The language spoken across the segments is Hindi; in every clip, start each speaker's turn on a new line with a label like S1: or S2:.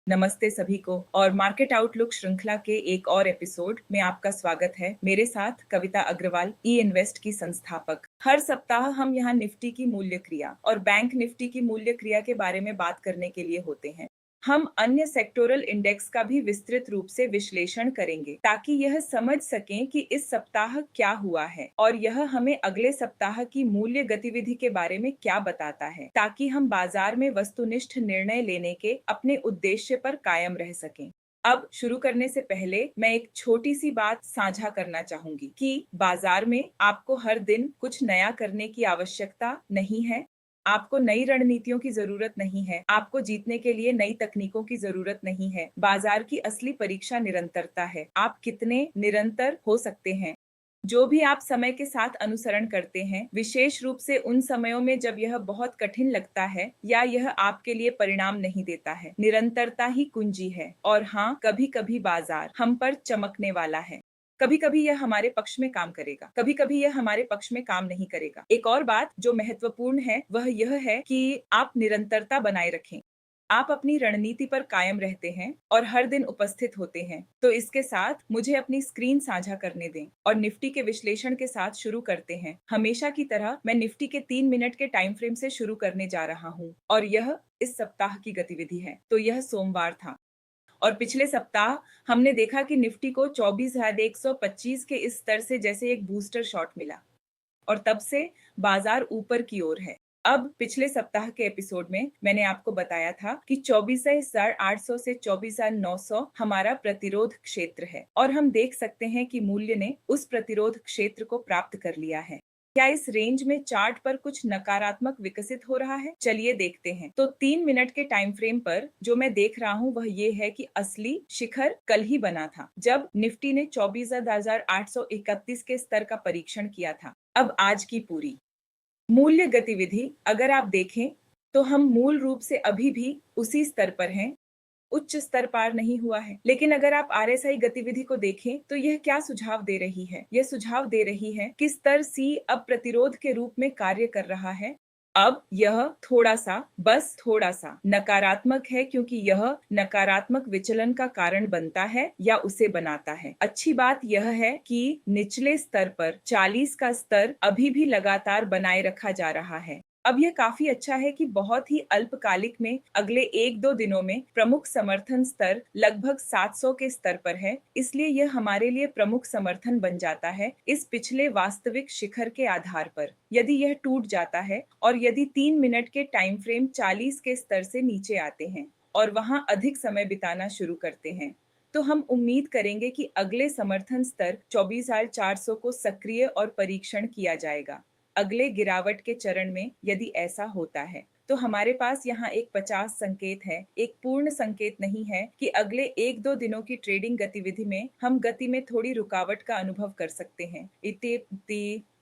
S1: नमस्ते सभी को और मार्केट आउटलुक श्रृंखला के एक और एपिसोड में आपका स्वागत है। मेरे साथ कविता अग्रवाल, ई इन्वेस्ट की संस्थापक। हर सप्ताह हम यहाँ निफ्टी की मूल्य क्रिया और बैंक निफ्टी की मूल्य क्रिया के बारे में बात करने के लिए होते हैं। हम अन्य सेक्टोरल इंडेक्स का भी विस्तृत रूप से विश्लेषण करेंगे ताकि यह समझ सकें कि इस सप्ताह क्या हुआ है और यह हमें अगले सप्ताह की मूल्य गतिविधि के बारे में क्या बताता है, ताकि हम बाजार में वस्तुनिष्ठ निर्णय लेने के अपने उद्देश्य पर कायम रह सकें। अब शुरू करने से पहले मैं एक छोटी सी बात साझा करना चाहूंगी कि बाजार में आपको हर दिन कुछ नया करने की आवश्यकता नहीं है। आपको नई रणनीतियों की जरूरत नहीं है। आपको जीतने के लिए नई तकनीकों की जरूरत नहीं है। बाजार की असली परीक्षा निरंतरता है। आप कितने निरंतर हो सकते हैं। जो भी आप समय के साथ अनुसरण करते हैं, विशेष रूप से उन समयों में जब यह बहुत कठिन लगता है या यह आपके लिए परिणाम नहीं देता है, निरंतरता ही कुंजी है। और हाँ, कभी कभी बाजार हम पर चमकने वाला है। कभी कभी यह हमारे पक्ष में काम करेगा, कभी कभी यह हमारे पक्ष में काम नहीं करेगा। एक और बात जो महत्वपूर्ण है वह यह है कि आप निरंतरता बनाए रखें। आप अपनी रणनीति पर कायम रहते हैं और हर दिन उपस्थित होते हैं। तो इसके साथ मुझे अपनी स्क्रीन साझा करने दें और निफ्टी के विश्लेषण के साथ शुरू करते हैं। हमेशा की तरह मैं निफ्टी के 3 मिनट के टाइम फ्रेम से शुरू करने जा रहा हूँ और यह इस सप्ताह की गतिविधि है। तो यह सोमवार था और पिछले सप्ताह हमने देखा कि निफ्टी को 24,125 के इस स्तर से जैसे एक बूस्टर शॉट मिला और तब से बाजार ऊपर की ओर है। अब पिछले सप्ताह के एपिसोड में मैंने आपको बताया था कि 24,800 से 24,900 हमारा प्रतिरोध क्षेत्र है और हम देख सकते हैं कि मूल्य ने उस प्रतिरोध क्षेत्र को प्राप्त कर लिया है। क्या इस रेंज में चार्ट पर कुछ नकारात्मक विकसित हो रहा है? चलिए देखते हैं। तो 3 मिनट के टाइम फ्रेम पर जो मैं देख रहा हूँ वह ये है कि असली शिखर कल ही बना था जब निफ्टी ने 24,831 के स्तर का परीक्षण किया था। अब आज की पूरी मूल्य गतिविधि अगर आप देखें तो हम मूल रूप से अभी भी उसी स्तर पर हैं। उच्च स्तर पार नहीं हुआ है। लेकिन अगर आप आरएसआई गतिविधि को देखें तो यह क्या सुझाव दे रही है? यह सुझाव दे रही है कि स्तर सी अब प्रतिरोध के रूप में कार्य कर रहा है। अब यह थोड़ा सा, बस थोड़ा सा नकारात्मक है क्योंकि यह नकारात्मक विचलन का कारण बनता है या उसे बनाता है। अच्छी बात यह है कि निचले स्तर पर 40 का स्तर अभी भी लगातार बनाए रखा जा रहा है। अब यह काफी अच्छा है कि बहुत ही अल्पकालिक में अगले 1-2 दिनों में प्रमुख समर्थन स्तर लगभग 700 के स्तर पर है। इसलिए यह हमारे लिए प्रमुख समर्थन बन जाता है इस पिछले वास्तविक शिखर के आधार पर। यदि यह टूट जाता है और यदि 3 मिनट के टाइम फ्रेम 40 के स्तर से नीचे आते हैं और वहां अधिक समय बिताना शुरू करते हैं, तो हम उम्मीद करेंगे कि अगले समर्थन स्तर 24,400 को सक्रिय और परीक्षण किया जाएगा। अगले गिरावट के चरण में यदि ऐसा होता है तो हमारे पास यहाँ एक 50 संकेत है, एक पूर्ण संकेत नहीं है कि अगले 1-2 दिनों की ट्रेडिंग गतिविधि में हम गति में थोड़ी रुकावट का अनुभव कर सकते हैं।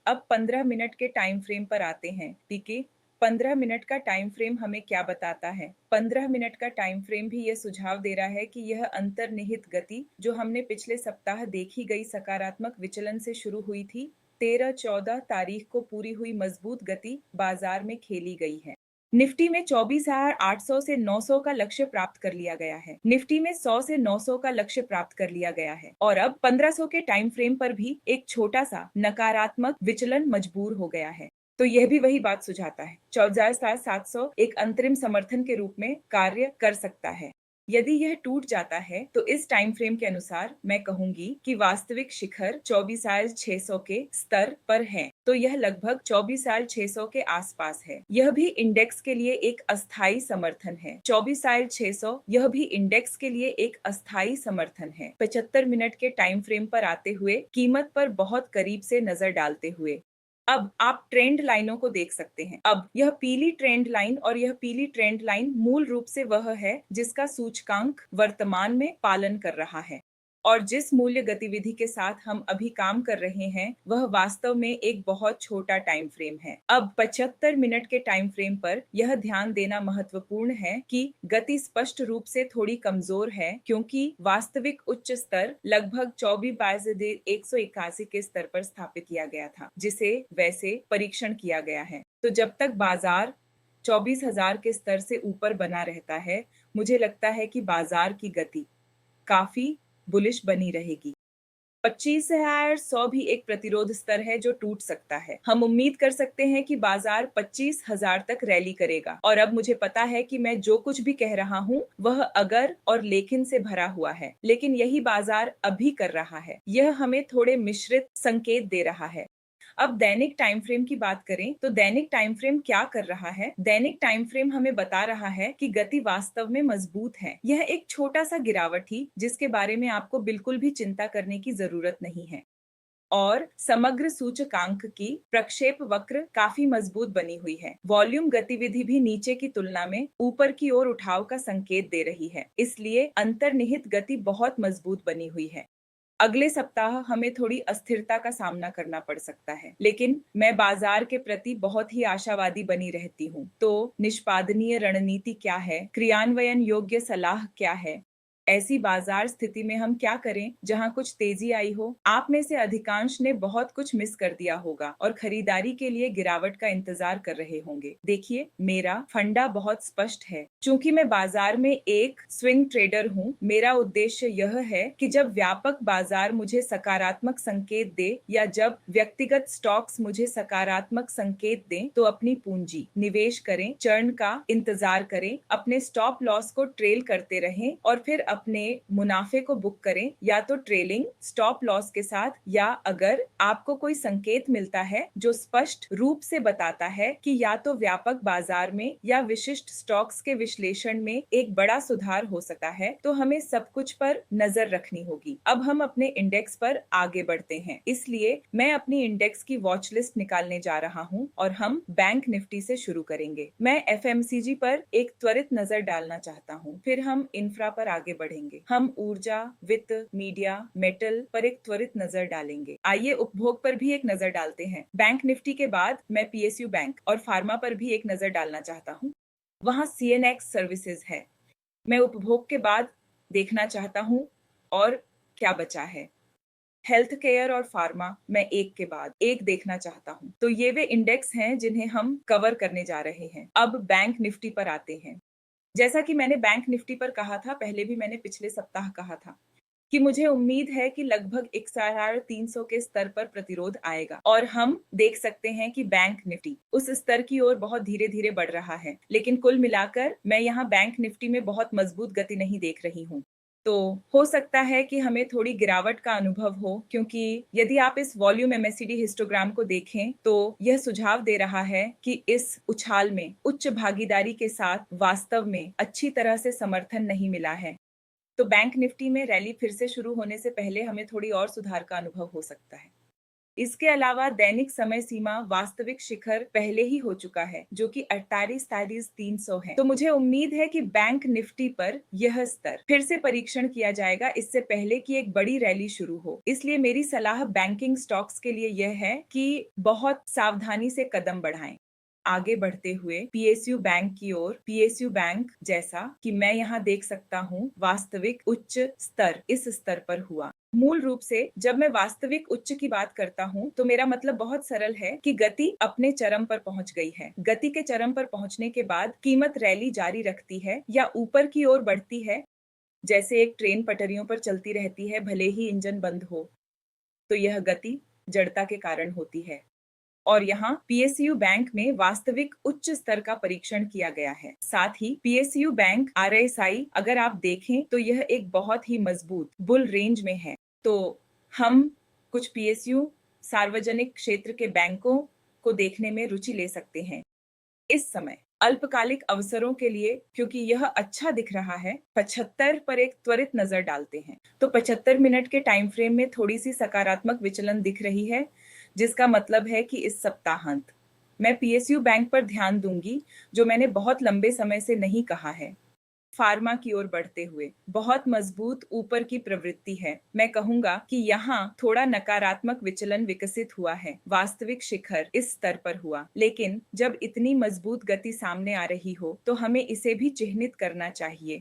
S1: अब 15 मिनट के टाइम फ्रेम पर आते हैं। ठीक है, 15 मिनट का टाइम फ्रेम हमें क्या बताता है? 15 मिनट का टाइम फ्रेम भी ये सुझाव दे रहा है कि यह अंतर्निहित गति जो हमने पिछले सप्ताह देखी गई सकारात्मक विचलन से शुरू हुई थी, 13-14 तारीख को पूरी हुई मजबूत गति बाजार में खेली गई है। निफ्टी में 24,800 से 900 का लक्ष्य प्राप्त कर लिया गया है। निफ्टी में 100 से 900 का लक्ष्य प्राप्त कर लिया गया है और अब 1500 के टाइम फ्रेम पर भी एक छोटा सा नकारात्मक विचलन मजबूर हो गया है। तो यह भी वही बात सुझाता है, 14,700 एक अंतरिम समर्थन के रूप में कार्य कर सकता है। यदि यह टूट जाता है तो इस टाइम फ्रेम के अनुसार मैं कहूंगी कि वास्तविक शिखर 24,600 के स्तर पर है। तो यह लगभग 24,600 के आसपास है। यह भी इंडेक्स के लिए एक अस्थायी समर्थन है। 24,600 यह भी इंडेक्स के लिए एक अस्थायी समर्थन है। 75 मिनट के टाइम फ्रेम पर आते हुए कीमत पर बहुत करीब से नजर डालते हुए अब आप ट्रेंड लाइनों को देख सकते हैं। अब यह पीली ट्रेंड लाइन और यह पीली ट्रेंड लाइन मूल रूप से वह है जिसका सूचकांक वर्तमान में पालन कर रहा है और जिस मूल्य गतिविधि के साथ हम अभी काम कर रहे हैं वह वास्तव में एक बहुत छोटा टाइम फ्रेम है। अब 75 मिनट के टाइम फ्रेम पर यह ध्यान देना महत्वपूर्ण है कि गति स्पष्ट रूप से थोड़ी कमजोर है क्योंकि वास्तविक उच्च स्तर लगभग 24,181 के स्तर पर स्थापित किया गया था जिसे वैसे परीक्षण किया गया है। तो जब तक बाजार 24,000 के स्तर से ऊपर बना रहता है, मुझे लगता है कि बाजार की गति काफी बुलिश बनी रहेगी। 25,100 भी एक प्रतिरोध स्तर है जो टूट सकता है। हम उम्मीद कर सकते हैं कि बाजार 25,000 तक रैली करेगा और अब मुझे पता है कि मैं जो कुछ भी कह रहा हूँ वह अगर और लेकिन से भरा हुआ है, लेकिन यही बाजार अभी कर रहा है। यह हमें थोड़े मिश्रित संकेत दे रहा है। अब दैनिक टाइम फ्रेम की बात करें तो दैनिक टाइम फ्रेम क्या कर रहा है? दैनिक टाइम फ्रेम हमें बता रहा है कि गति वास्तव में मजबूत है। यह एक छोटा सा गिरावट थी जिसके बारे में आपको बिल्कुल भी चिंता करने की जरूरत नहीं है। और समग्र सूचकांक की प्रक्षेप वक्र काफी मजबूत बनी हुई है। वॉल्यूम गतिविधि भी नीचे की तुलना में ऊपर की ओर उठाव का संकेत दे रही है, इसलिए अंतर्निहित गति बहुत मजबूत बनी हुई है। अगले सप्ताह हमें थोड़ी अस्थिरता का सामना करना पड़ सकता है, लेकिन मैं बाजार के प्रति बहुत ही आशावादी बनी रहती हूँ। तो निष्पादनीय रणनीति क्या है? क्रियान्वयन योग्य सलाह क्या है? ऐसी बाजार स्थिति में हम क्या करें जहां कुछ तेजी आई हो? आप में से अधिकांश ने बहुत कुछ मिस कर दिया होगा और खरीदारी के लिए गिरावट का इंतजार कर रहे होंगे। देखिए, मेरा फंडा बहुत स्पष्ट है। चूंकि मैं बाजार में एक स्विंग ट्रेडर हूँ, मेरा उद्देश्य यह है कि जब व्यापक बाजार मुझे सकारात्मक संकेत दे या जब व्यक्तिगत स्टॉक्स मुझे सकारात्मक संकेत दें, तो अपनी पूंजी निवेश करें, चरण का इंतजार करें, अपने स्टॉप लॉस को ट्रेल करते रहें और फिर अपने मुनाफे को बुक करें, या तो ट्रेलिंग स्टॉप लॉस के साथ, या अगर आपको कोई संकेत मिलता है जो स्पष्ट रूप से बताता है कि या तो व्यापक बाजार में या विशिष्ट स्टॉक्स के विश्लेषण में एक बड़ा सुधार हो सकता है, तो हमें सब कुछ पर नजर रखनी होगी। अब हम अपने इंडेक्स पर आगे बढ़ते हैं, इसलिए मैं अपनी इंडेक्स की वॉच लिस्ट निकालने जा रहा हूं और हम बैंक निफ्टी से शुरू करेंगे। मैं एफएमसीजी पर एक त्वरित नजर डालना चाहता हूं, फिर हम इंफ्रा पर आगे बढ़ेंगे। हम ऊर्जा, वित्त, मीडिया, मेटल पर एक त्वरित नजर डालेंगे। आइए उपभोग पर भी एक नजर डालते हैं। बैंक निफ्टी के बाद मैं पीएसयू बैंक और फार्मा पर भी एक नजर डालना चाहता हूँ। वहाँ सीएनएक्स सर्विसेज है। मैं उपभोग के बाद देखना चाहता हूँ और क्या बचा है। हेल्थ केयर और फार्मा मैं एक के बाद एक देखना चाहता हूँ। तो ये वे इंडेक्स हैं जिन्हें हम कवर करने जा रहे हैं। अब बैंक निफ्टी पर आते हैं। जैसा कि मैंने बैंक निफ्टी पर कहा था, पहले भी मैंने पिछले सप्ताह कहा था कि मुझे उम्मीद है कि लगभग 1300 के स्तर पर प्रतिरोध आएगा और हम देख सकते हैं कि बैंक निफ्टी उस स्तर की ओर बहुत धीरे धीरे बढ़ रहा है। लेकिन कुल मिलाकर मैं यहाँ बैंक निफ्टी में बहुत मजबूत गति नहीं देख रही हूँ। तो हो सकता है कि हमें थोड़ी गिरावट का अनुभव हो, क्योंकि यदि आप इस वॉल्यूम एमएसीडी हिस्टोग्राम को देखें तो यह सुझाव दे रहा है कि इस उछाल में उच्च भागीदारी के साथ वास्तव में अच्छी तरह से समर्थन नहीं मिला है। तो बैंक निफ्टी में रैली फिर से शुरू होने से पहले हमें थोड़ी और सुधार का अनुभव हो सकता है। इसके अलावा दैनिक समय सीमा वास्तविक शिखर पहले ही हो चुका है, जो कि 48-300 है। तो मुझे उम्मीद है कि बैंक निफ्टी पर यह स्तर फिर से परीक्षण किया जाएगा इससे पहले कि एक बड़ी रैली शुरू हो। इसलिए मेरी सलाह बैंकिंग स्टॉक्स के लिए यह है कि बहुत सावधानी से कदम बढ़ाएं। आगे बढ़ते हुए पीएसयू बैंक की ओर, पीएसयू बैंक जैसा कि मैं यहाँ देख सकता हूँ, वास्तविक उच्च स्तर इस स्तर पर हुआ। मूल रूप से जब मैं वास्तविक उच्च की बात करता हूँ तो मेरा मतलब बहुत सरल है कि गति अपने चरम पर पहुंच गई है। गति के चरम पर पहुंचने के बाद कीमत रैली जारी रखती है या ऊपर की ओर बढ़ती है, जैसे एक ट्रेन पटरियों पर चलती रहती है भले ही इंजन बंद हो। तो यह गति जड़ता के कारण होती है और यहाँ पीएसयू बैंक में वास्तविक उच्च स्तर का परीक्षण किया गया है। साथ ही पीएसयू बैंक आरएसआई अगर आप देखें तो यह एक बहुत ही मजबूत बुल रेंज में है। तो हम कुछ पीएसयू सार्वजनिक क्षेत्र के बैंकों को देखने में रुचि ले सकते हैं इस समय अल्पकालिक अवसरों के लिए, क्योंकि यह अच्छा दिख रहा है। 75 पर एक त्वरित नजर डालते हैं तो 75 मिनट के टाइम फ्रेम में थोड़ी सी सकारात्मक विचलन दिख रही है, जिसका मतलब है कि इस सप्ताहांत मैं पीएसयू बैंक पर ध्यान दूंगी, जो मैंने बहुत लंबे समय से नहीं कहा है। फार्मा की ओर बढ़ते हुए बहुत मजबूत ऊपर की प्रवृत्ति है। मैं कहूंगा कि यहाँ थोड़ा नकारात्मक विचलन विकसित हुआ है। वास्तविक शिखर इस स्तर पर हुआ, लेकिन जब इतनी मजबूत गति सामने आ रही हो तो हमें इसे भी चिह्नित करना चाहिए।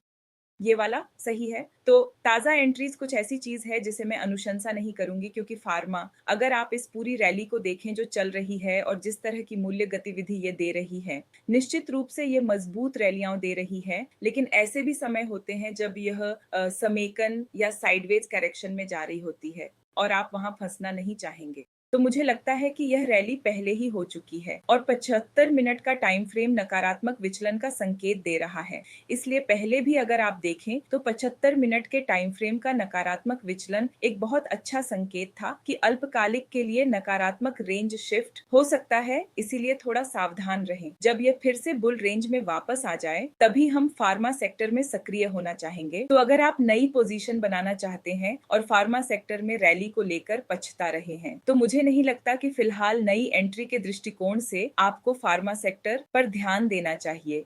S1: ये वाला सही है। तो ताज़ा एंट्रीज कुछ ऐसी चीज है जिसे मैं अनुशंसा नहीं करूंगी, क्योंकि फार्मा, अगर आप इस पूरी रैली को देखें जो चल रही है और जिस तरह की मूल्य गतिविधि ये दे रही है, निश्चित रूप से ये मजबूत रैलियां दे रही है। लेकिन ऐसे भी समय होते हैं जब यह समेकन या साइडवेज करेक्शन में जा रही होती है और आप वहां फंसना नहीं चाहेंगे। तो मुझे लगता है कि यह रैली पहले ही हो चुकी है और 75 मिनट का टाइम फ्रेम नकारात्मक विचलन का संकेत दे रहा है। इसलिए पहले भी अगर आप देखें तो 75 मिनट के टाइम फ्रेम का नकारात्मक विचलन एक बहुत अच्छा संकेत था कि अल्पकालिक के लिए नकारात्मक रेंज शिफ्ट हो सकता है। इसीलिए थोड़ा सावधान रहें। जब यह फिर से बुल रेंज में वापस आ जाए तभी हम फार्मा सेक्टर में सक्रिय होना चाहेंगे। तो अगर आप नई पोजीशन बनाना चाहते हैं और फार्मा सेक्टर में रैली को लेकर पछता रहे हैं, तो मुझे नहीं लगता कि फिलहाल नई एंट्री के दृष्टिकोण से आपको फार्मा सेक्टर पर ध्यान देना चाहिए।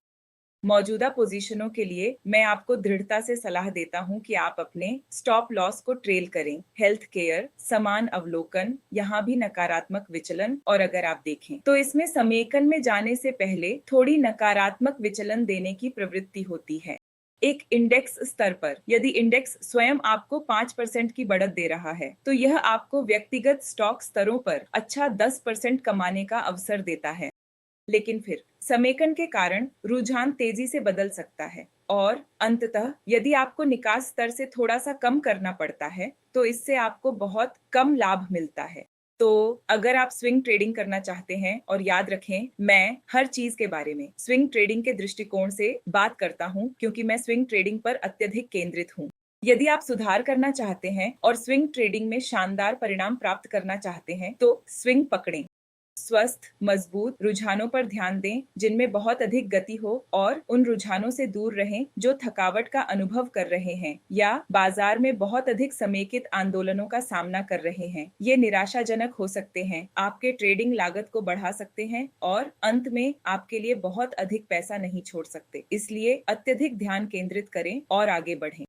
S1: मौजूदा पोजीशनों के लिए मैं आपको दृढ़ता से सलाह देता हूं कि आप अपने स्टॉप लॉस को ट्रेल करें। हेल्थ केयर, समान अवलोकन, यहाँ भी नकारात्मक विचलन, और अगर आप देखें तो इसमें समेकन में जाने से पहले थोड़ी नकारात्मक विचलन देने की प्रवृत्ति होती है। एक इंडेक्स स्तर पर यदि इंडेक्स स्वयं आपको 5% की बढ़त दे रहा है, तो यह आपको व्यक्तिगत स्टॉक स्तरों पर अच्छा 10% कमाने का अवसर देता है। लेकिन फिर समेकन के कारण रुझान तेजी से बदल सकता है और अंततः यदि आपको निकास स्तर से थोड़ा सा कम करना पड़ता है तो इससे आपको बहुत कम लाभ मिलता है। तो अगर आप स्विंग ट्रेडिंग करना चाहते हैं, और याद रखें मैं हर चीज के बारे में स्विंग ट्रेडिंग के दृष्टिकोण से बात करता हूं क्योंकि मैं स्विंग ट्रेडिंग पर अत्यधिक केंद्रित हूं। यदि आप सुधार करना चाहते हैं और स्विंग ट्रेडिंग में शानदार परिणाम प्राप्त करना चाहते हैं तो स्विंग पकड़ें। स्वस्थ मजबूत रुझानों पर ध्यान दें जिनमें बहुत अधिक गति हो, और उन रुझानों से दूर रहें जो थकावट का अनुभव कर रहे हैं या बाजार में बहुत अधिक समेकित आंदोलनों का सामना कर रहे हैं। ये निराशाजनक हो सकते हैं, आपके ट्रेडिंग लागत को बढ़ा सकते हैं और अंत में आपके लिए बहुत अधिक पैसा नहीं छोड़ सकते। इसलिए अत्यधिक ध्यान केंद्रित करें और आगे बढ़ें।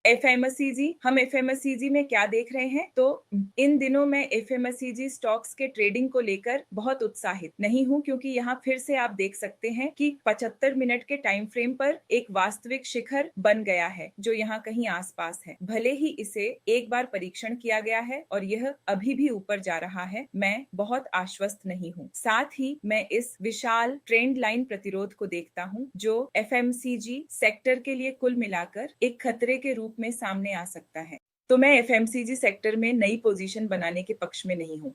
S1: एफएमसीजी, हम एफएमसीजी में क्या देख रहे हैं? तो इन दिनों मैं एफएमसीजी स्टॉक्स के ट्रेडिंग को लेकर बहुत उत्साहित नहीं हूं, क्योंकि यहाँ फिर से आप देख सकते हैं कि 75 मिनट के टाइम फ्रेम पर एक वास्तविक शिखर बन गया है जो यहाँ कहीं आसपास है। भले ही इसे एक बार परीक्षण किया गया है और यह अभी भी ऊपर जा रहा है, मैं बहुत आश्वस्त नहीं हूँ। साथ ही मैं इस विशाल ट्रेंड लाइन प्रतिरोध को देखता हूँ जो एफएमसीजी सेक्टर के लिए कुल मिलाकर एक खतरे के रूप में सामने आ सकता है। तो मैं एफएमसीजी सेक्टर में नई पोजीशन बनाने के पक्ष में नहीं हूं।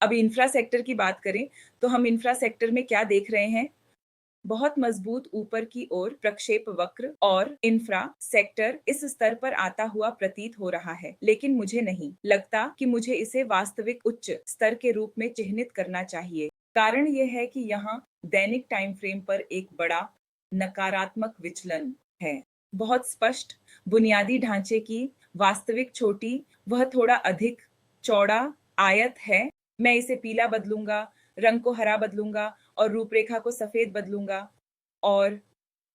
S1: अब इंफ्रा सेक्टर की बात करें तो हम इंफ्रा सेक्टर में क्या देख रहे हैं? बहुत मजबूत ऊपर की ओर प्रक्षेप वक्र, और इंफ्रा सेक्टर इस स्तर पर आता हुआ प्रतीत हो रहा है, लेकिन मुझे नहीं लगता कि मुझे इसे वास्तविक उच्च स्तर के रूप में चिह्नित करना चाहिए। कारण यह है कि यहाँ दैनिक टाइम फ्रेम पर एक बड़ा नकारात्मक विचलन है। बहुत स्पष्ट बुनियादी ढांचे की वास्तविक छोटी, वह थोड़ा अधिक चौड़ा आयत है। मैं इसे पीला बदलूंगा, रंग को हरा बदलूंगा और रूपरेखा को सफेद बदलूंगा, और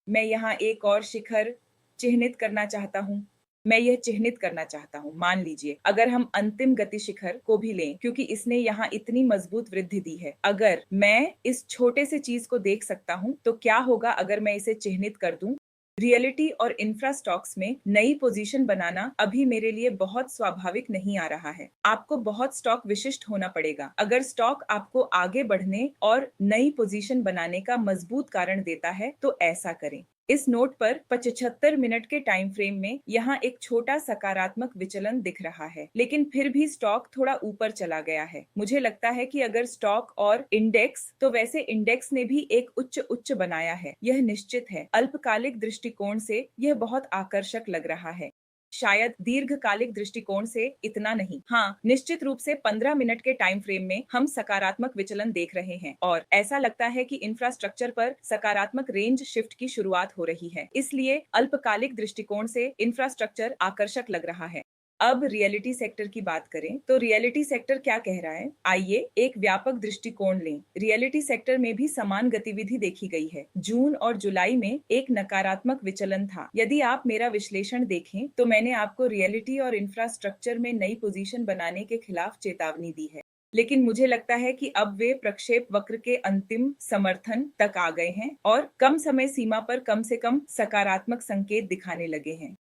S1: मैं यहाँ एक और शिखर चिह्नित करना चाहता हूँ। मैं यह चिह्नित करना चाहता हूँ। मान लीजिए अगर हम अंतिम गति शिखर को भी लें, क्योंकि इसने यहाँ इतनी मजबूत वृद्धि दी है, अगर मैं इस छोटे से चीज को देख सकता हूँ तो क्या होगा अगर मैं इसे चिह्नित कर दूं? रियलिटी और इंफ्रा स्टॉक्स में नई पोजीशन बनाना अभी मेरे लिए बहुत स्वाभाविक नहीं आ रहा है। आपको बहुत स्टॉक विशिष्ट होना पड़ेगा। अगर स्टॉक आपको आगे बढ़ने और नई पोजीशन बनाने का मजबूत कारण देता है तो ऐसा करें। इस नोट पर 75 मिनट के टाइम फ्रेम में यहाँ एक छोटा सकारात्मक विचलन दिख रहा है, लेकिन फिर भी स्टॉक थोड़ा ऊपर चला गया है। मुझे लगता है कि अगर स्टॉक और इंडेक्स, तो वैसे इंडेक्स ने भी एक उच्च उच्च बनाया है, यह निश्चित है। अल्पकालिक दृष्टिकोण से यह बहुत आकर्षक लग रहा है, शायद दीर्घकालिक दृष्टिकोण से इतना नहीं। हाँ, निश्चित रूप से 15 मिनट के टाइम फ्रेम में हम सकारात्मक विचलन देख रहे हैं और ऐसा लगता है कि इंफ्रास्ट्रक्चर पर सकारात्मक रेंज शिफ्ट की शुरुआत हो रही है। इसलिए अल्पकालिक दृष्टिकोण से इंफ्रास्ट्रक्चर आकर्षक लग रहा है। अब रियलिटी सेक्टर की बात करें तो रियलिटी सेक्टर क्या कह रहा है? आइए एक व्यापक दृष्टिकोण लें। रियलिटी सेक्टर में भी समान गतिविधि देखी गई है। जून और जुलाई में एक नकारात्मक विचलन था। यदि आप मेरा विश्लेषण देखें तो मैंने आपको रियलिटी और इंफ्रास्ट्रक्चर में नई पोजीशन बनाने के खिलाफ चेतावनी दी है। लेकिन मुझे लगता है कि अब वे प्रक्षेप वक्र के अंतिम समर्थन तक आ गए हैं और कम समय सीमा पर कम से कम सकारात्मक संकेत दिखाने लगे हैं।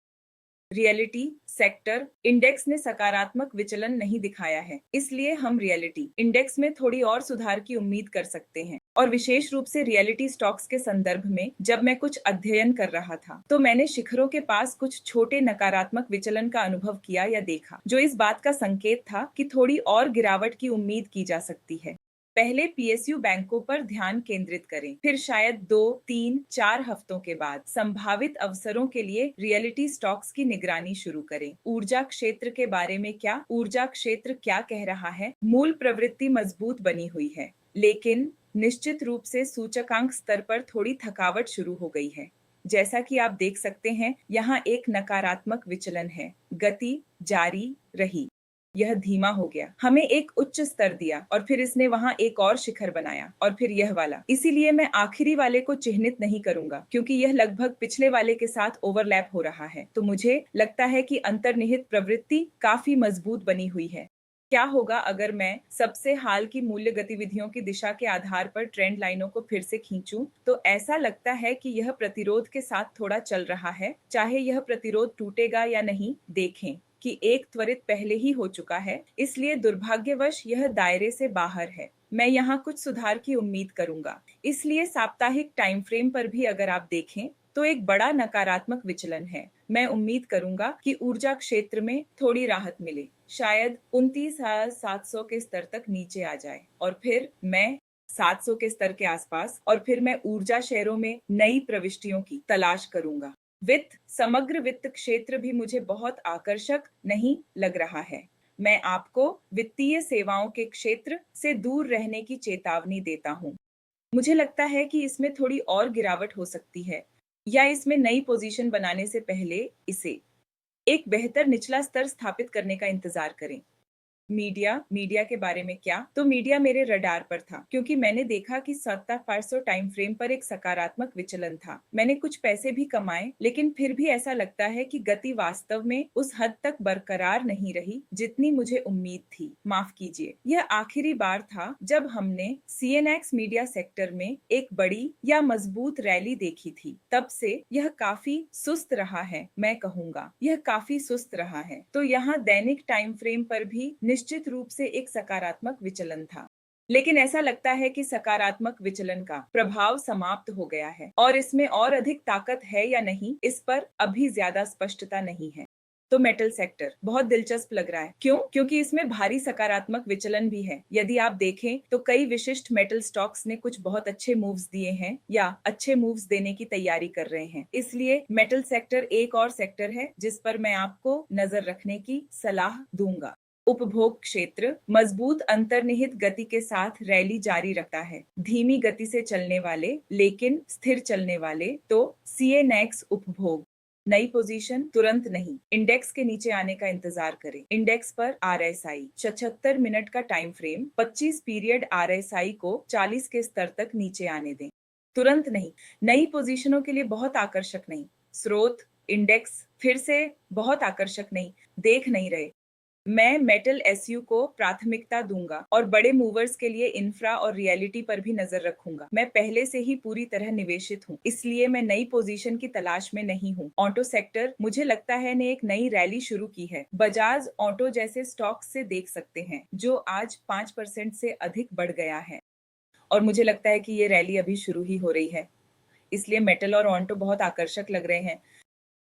S1: रियलिटी सेक्टर इंडेक्स ने सकारात्मक विचलन नहीं दिखाया है, इसलिए हम रियलिटी इंडेक्स में थोड़ी और सुधार की उम्मीद कर सकते हैं। और विशेष रूप से रियलिटी स्टॉक्स के संदर्भ में जब मैं कुछ अध्ययन कर रहा था तो मैंने शिखरों के पास कुछ छोटे नकारात्मक विचलन का अनुभव किया या देखा, जो इस बात का संकेत था कि थोड़ी और गिरावट की उम्मीद की जा सकती है। पहले पीएसयू बैंकों पर ध्यान केंद्रित करें, फिर शायद 2, 3, 4 हफ्तों के बाद संभावित अवसरों के लिए रियलिटी स्टॉक्स की निगरानी शुरू करें। ऊर्जा क्षेत्र के बारे में क्या? ऊर्जा क्षेत्र क्या कह रहा है? मूल प्रवृत्ति मजबूत बनी हुई है, लेकिन निश्चित रूप से सूचकांक स्तर पर थोड़ी थकावट शुरू हो गई है। जैसा कि आप देख सकते हैं, यहाँ एक नकारात्मक विचलन है। गति जारी रही, यह धीमा हो गया, हमें एक उच्च स्तर दिया और फिर इसने वहां एक और शिखर बनाया और फिर यह वाला। इसीलिए मैं आखिरी वाले को चिह्नित नहीं करूंगा क्योंकि यह लगभग पिछले वाले के साथ ओवरलैप हो रहा है। तो मुझे लगता है कि अंतर्निहित प्रवृत्ति काफी मजबूत बनी हुई है। क्या होगा अगर मैं सबसे हाल की मूल्य गतिविधियों की दिशा के आधार पर ट्रेंड लाइनों को फिर से खींचूं? तो ऐसा लगता है कि यह प्रतिरोध के साथ थोड़ा चल रहा है। चाहे यह प्रतिरोध टूटेगा या नहीं, देखें कि एक त्वरित पहले ही हो चुका है, इसलिए दुर्भाग्यवश यह दायरे से बाहर है। मैं यहाँ कुछ सुधार की उम्मीद करूंगा। इसलिए साप्ताहिक टाइम फ्रेम पर भी अगर आप देखें तो एक बड़ा नकारात्मक विचलन है। मैं उम्मीद करूंगा कि ऊर्जा क्षेत्र में थोड़ी राहत मिले, शायद 29,700 के स्तर तक नीचे आ जाए और फिर मैं 700 के स्तर के आसपास, और फिर मैं ऊर्जा शेयरों में नई प्रविष्टियों की तलाश करूंगा। वित्त, समग्र वित्त क्षेत्र भी मुझे बहुत आकर्षक नहीं लग रहा है। मैं आपको वित्तीय सेवाओं के क्षेत्र से दूर रहने की चेतावनी देता हूँ। मुझे लगता है कि इसमें थोड़ी और गिरावट हो सकती है, या इसमें नई पोजीशन बनाने से पहले इसे एक बेहतर निचला स्तर स्थापित करने का इंतजार करें। मीडिया के बारे में क्या? तो मीडिया मेरे रडार पर था क्योंकि मैंने देखा कि 7,500 टाइम फ्रेम पर एक सकारात्मक विचलन था। मैंने कुछ पैसे भी कमाए, लेकिन फिर भी ऐसा लगता है कि गति वास्तव में उस हद तक बरकरार नहीं रही जितनी मुझे उम्मीद थी। माफ कीजिए, यह आखिरी बार था जब हमने सीएनएक्स मीडिया सेक्टर में एक बड़ी या मजबूत रैली देखी थी। तब से यह काफी सुस्त रहा है, मैं कहूंगा यह काफी सुस्त रहा है। तो यहाँ दैनिक टाइम फ्रेम पर भी निश्चित रूप से एक सकारात्मक विचलन था, लेकिन ऐसा लगता है कि सकारात्मक विचलन का प्रभाव समाप्त हो गया है और इसमें और अधिक ताकत है या नहीं, इस पर अभी ज्यादा स्पष्टता नहीं है। तो मेटल सेक्टर बहुत दिलचस्प लग रहा है। क्यों? क्योंकि इसमें भारी सकारात्मक विचलन भी है। यदि आप देखें तो कई विशिष्ट मेटल स्टॉक्स ने कुछ बहुत अच्छे मूव्स दिए हैं या अच्छे मूव्स देने की तैयारी कर रहे हैं। इसलिए मेटल सेक्टर एक और सेक्टर है जिस पर मैं आपको नजर रखने की सलाह दूंगा। उपभोग क्षेत्र मजबूत अंतर्निहित गति के साथ रैली जारी रखता है, धीमी गति से चलने वाले लेकिन स्थिर चलने वाले। तो सीएनएक्स उपभोग नई पोजीशन तुरंत नहीं, इंडेक्स के नीचे आने का इंतजार करें। इंडेक्स पर आरएसआई 76 मिनट का टाइम फ्रेम 25 पीरियड आरएसआई को 40 के स्तर तक नीचे आने दें, तुरंत नहीं। नई पोजीशनों के लिए बहुत आकर्षक नहीं। स्रोत इंडेक्स फिर से बहुत आकर्षक नहीं, देख नहीं रहे। मैं मेटल एसयू को प्राथमिकता दूंगा और बड़े मूवर्स के लिए इंफ्रा और रियलिटी पर भी नजर रखूंगा। मैं पहले से ही पूरी तरह निवेशित हूं, इसलिए मैं नई पोजीशन की तलाश में नहीं हूं। ऑटो सेक्टर मुझे लगता है ने एक नई रैली शुरू की है। बजाज ऑटो जैसे स्टॉक से देख सकते हैं जो आज 5% से अधिक बढ़ गया है और मुझे लगता है कि ये रैली अभी शुरू ही हो रही है, इसलिए मेटल और ऑटो बहुत आकर्षक लग रहे हैं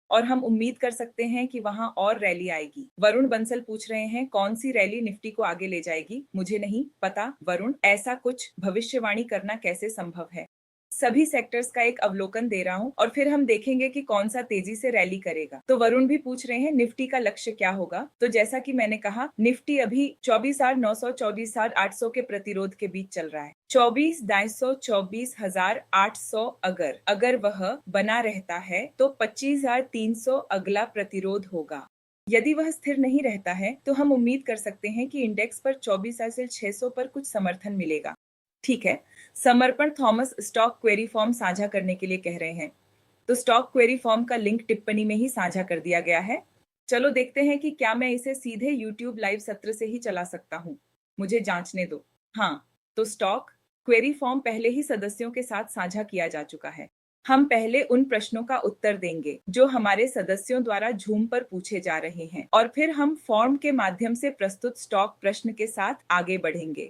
S1: और हम उम्मीद कर सकते हैं कि वहां और रैली आएगी। वरुण बंसल पूछ रहे हैं कौन सी रैली निफ्टी को आगे ले जाएगी? मुझे नहीं पता वरुण, ऐसा कुछ भविष्यवाणी करना कैसे संभव है? सभी सेक्टर्स का एक अवलोकन दे रहा हूं और फिर हम देखेंगे कि कौन सा तेजी से रैली करेगा। तो वरुण भी पूछ रहे हैं निफ्टी का लक्ष्य क्या होगा? तो जैसा कि मैंने कहा, निफ्टी अभी 24,900 24,800 के प्रतिरोध के बीच चल रहा है। 24,900 24,800 अगर वह बना रहता है तो 25,300 अगला प्रतिरोध होगा। यदि वह स्थिर नहीं रहता है तो हम उम्मीद कर सकते हैं कि इंडेक्स पर 24,600 पर कुछ समर्थन मिलेगा। ठीक है, समर्पण थॉमस स्टॉक क्वेरी फॉर्म साझा करने के लिए कह रहे हैं, तो स्टॉक क्वेरी फॉर्म का लिंक टिप्पणी में ही साझा कर दिया गया है। चलो देखते हैं कि क्या मैं इसे सीधे YouTube लाइव सत्र से ही चला सकता हूँ। मुझे जांचने दो। हाँ, तो स्टॉक क्वेरी फॉर्म पहले ही सदस्यों के साथ साझा किया जा चुका है। हम पहले उन प्रश्नों का उत्तर देंगे जो हमारे सदस्यों द्वारा जूम पर पूछे जा रहे हैं और फिर हम फॉर्म के माध्यम से प्रस्तुत स्टॉक प्रश्न के साथ आगे बढ़ेंगे।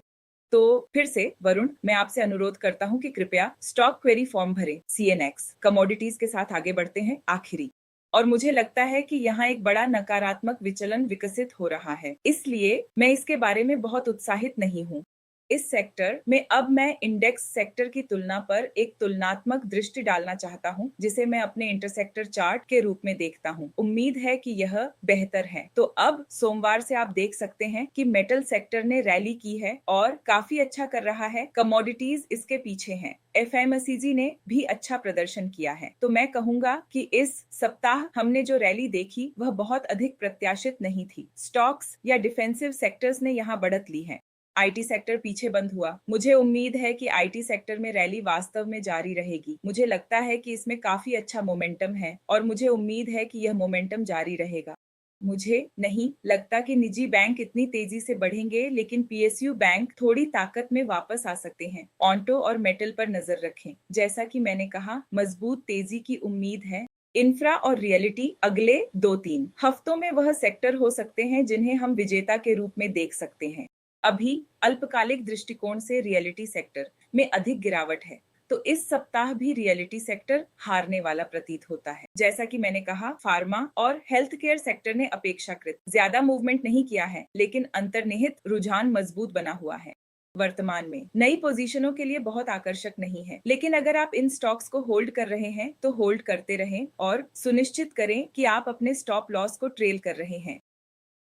S1: तो फिर से वरुण, मैं आपसे अनुरोध करता हूं कि कृपया स्टॉक क्वेरी फॉर्म भरें। CNX कमोडिटीज के साथ आगे बढ़ते हैं आखिरी। और मुझे लगता है कि यहाँ एक बड़ा नकारात्मक विचलन विकसित हो रहा है, इसलिए मैं इसके बारे में बहुत उत्साहित नहीं हूँ। इस सेक्टर में अब मैं इंडेक्स सेक्टर की तुलना पर एक तुलनात्मक दृष्टि डालना चाहता हूं, जिसे मैं अपने इंटरसेक्टर चार्ट के रूप में देखता हूं। उम्मीद है कि यह बेहतर है। तो अब सोमवार से आप देख सकते हैं कि मेटल सेक्टर ने रैली की है और काफी अच्छा कर रहा है। कमोडिटीज इसके पीछे हैं। FMCG ने भी अच्छा प्रदर्शन किया है। तो मैं कहूंगा कि इस सप्ताह हमने जो रैली देखी वह बहुत अधिक प्रत्याशित नहीं थी। स्टॉक्स या डिफेंसिव सेक्टर्स ने यहाँ बढ़त ली है। IT सेक्टर पीछे बंद हुआ। मुझे उम्मीद है कि IT सेक्टर में रैली वास्तव में जारी रहेगी। मुझे लगता है कि इसमें काफी अच्छा मोमेंटम है और मुझे उम्मीद है कि यह मोमेंटम जारी रहेगा। मुझे नहीं लगता कि निजी बैंक इतनी तेजी से बढ़ेंगे, लेकिन PSU बैंक थोड़ी ताकत में वापस आ सकते हैं। ऑन्टो और मेटल पर नजर रखें। जैसा कि मैंने कहा, मजबूत तेजी की उम्मीद है। इंफ्रा और रियलिटी अगले 2-3 हफ्तों में वह सेक्टर हो सकते हैं जिन्हें हम विजेता के रूप में देख सकते हैं। अभी अल्पकालिक दृष्टिकोण से रियलिटी सेक्टर में अधिक गिरावट है, तो इस सप्ताह भी रियलिटी सेक्टर हारने वाला प्रतीत होता है। जैसा कि मैंने कहा, फार्मा और हेल्थ केयर सेक्टर ने अपेक्षाकृत ज्यादा मूवमेंट नहीं किया है, लेकिन अंतर्निहित रुझान मजबूत बना हुआ है। वर्तमान में नई पोजीशनों के लिए बहुत आकर्षक नहीं है, लेकिन अगर आप इन स्टॉक्स को होल्ड कर रहे हैं तो होल्ड करते रहें और सुनिश्चित करें कि आप अपने स्टॉप लॉस को ट्रेल कर रहे हैं।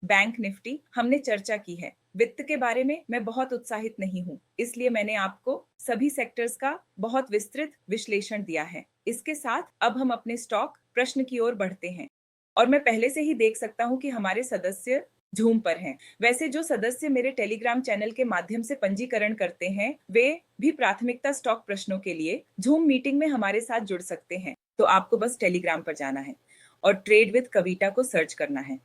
S1: बैंक निफ्टी हमने चर्चा की है। वित्त के बारे में मैं बहुत उत्साहित नहीं हूँ, इसलिए मैंने आपको सभी सेक्टर्स का बहुत विस्तृत विश्लेषण दिया है। इसके साथ अब हम अपने स्टॉक प्रश्न की ओर बढ़ते हैं और मैं पहले से ही देख सकता हूँ कि हमारे सदस्य झूम पर हैं। वैसे जो सदस्य मेरे टेलीग्राम चैनल के माध्यम से पंजीकरण करते हैं, वे भी प्राथमिकता स्टॉक प्रश्नों के लिए झूम मीटिंग में हमारे साथ जुड़ सकते हैं। तो आपको बस टेलीग्राम पर जाना है और ट्रेड विद कविता को सर्च करना है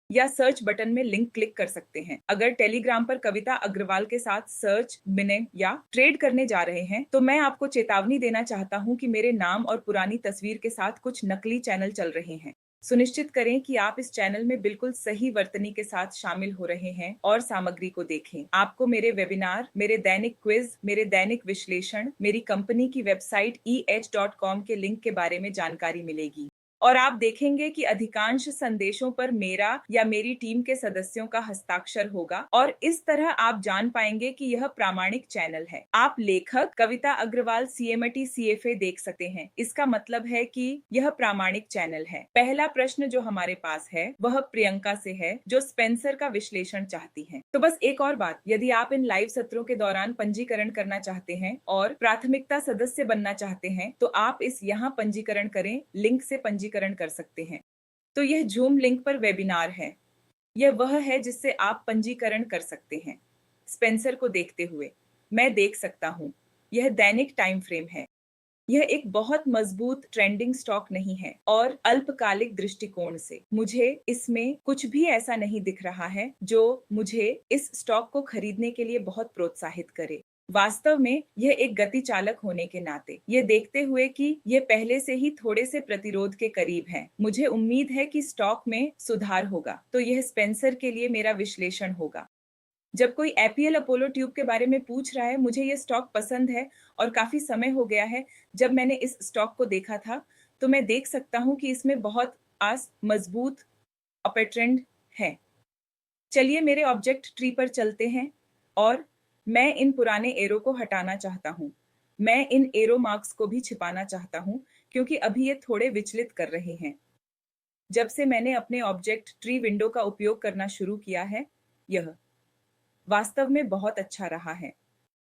S1: या सर्च बटन में लिंक क्लिक कर सकते हैं। अगर टेलीग्राम पर कविता अग्रवाल के साथ सर्च, बिनिंग या ट्रेड करने जा रहे हैं, तो मैं आपको चेतावनी देना चाहता हूं कि मेरे नाम और पुरानी तस्वीर के साथ कुछ नकली चैनल चल रहे हैं। सुनिश्चित करें कि आप इस चैनल में बिल्कुल सही वर्तनी के साथ शामिल हो रहे हैं और सामग्री को देखें। आपको मेरे वेबिनार, मेरे दैनिक क्विज, मेरे दैनिक विश्लेषण, मेरी कंपनी की वेबसाइट eh.com के लिंक के बारे में जानकारी मिलेगी और आप देखेंगे कि अधिकांश संदेशों पर मेरा या मेरी टीम के सदस्यों का हस्ताक्षर होगा और इस तरह आप जान पाएंगे कि यह प्रामाणिक चैनल है। आप लेखक कविता अग्रवाल CMT CFA देख सकते हैं। इसका मतलब है कि यह प्रामाणिक चैनल है। पहला प्रश्न जो हमारे पास है वह प्रियंका से है, जो स्पेंसर का विश्लेषण चाहती है। तो बस एक और बात, यदि आप इन लाइव सत्रों के दौरान पंजीकरण करना चाहते हैं और प्राथमिकता सदस्य बनना चाहते हैं, तो आप इस यहाँ पंजीकरण करें लिंक से पंजीकरण कर सकते हैं। तो यह जूम लिंक पर वेबिनार है। यह वह है जिससे आप पंजीकरण कर सकते हैं। स्पेंसर को देखते हुए मैं देख सकता हूं, यह दैनिक टाइम फ्रेम है। यह एक बहुत मजबूत ट्रेंडिंग स्टॉक नहीं है और अल्पकालिक दृष्टिकोण से मुझे इसमें कुछ भी ऐसा नहीं दिख रहा है जो मुझे इस स्टॉक को खरीदने के लिए बहुत प्रोत्साहित करे। वास्तव में यह एक गति चालक होने के नाते, यह देखते हुए कि यह पहले से ही थोड़े से प्रतिरोध के करीब है, मुझे उम्मीद है कि स्टॉक में सुधार होगा। तो यह स्पेंसर के लिए मेरा विश्लेषण होगा। जब कोई एपीएल अपोलो ट्यूब के बारे में पूछ रहा है, मुझे ये स्टॉक पसंद है और काफी समय हो गया है जब मैंने इस स्टॉक को देखा था, तो मैं देख सकता हूं कि इसमें बहुत मजबूत अपर ट्रेंड है। चलिए मेरे ऑब्जेक्ट ट्री पर चलते हैं और मैं इन पुराने एरो को हटाना चाहता हूं। मैं इन एरो मार्क्स को भी छिपाना चाहता हूं क्योंकि अभी ये थोड़े विचलित कर रहे हैं। जब से मैंने अपने ऑब्जेक्ट ट्री विंडो का उपयोग करना शुरू किया है, यह वास्तव में बहुत अच्छा रहा है।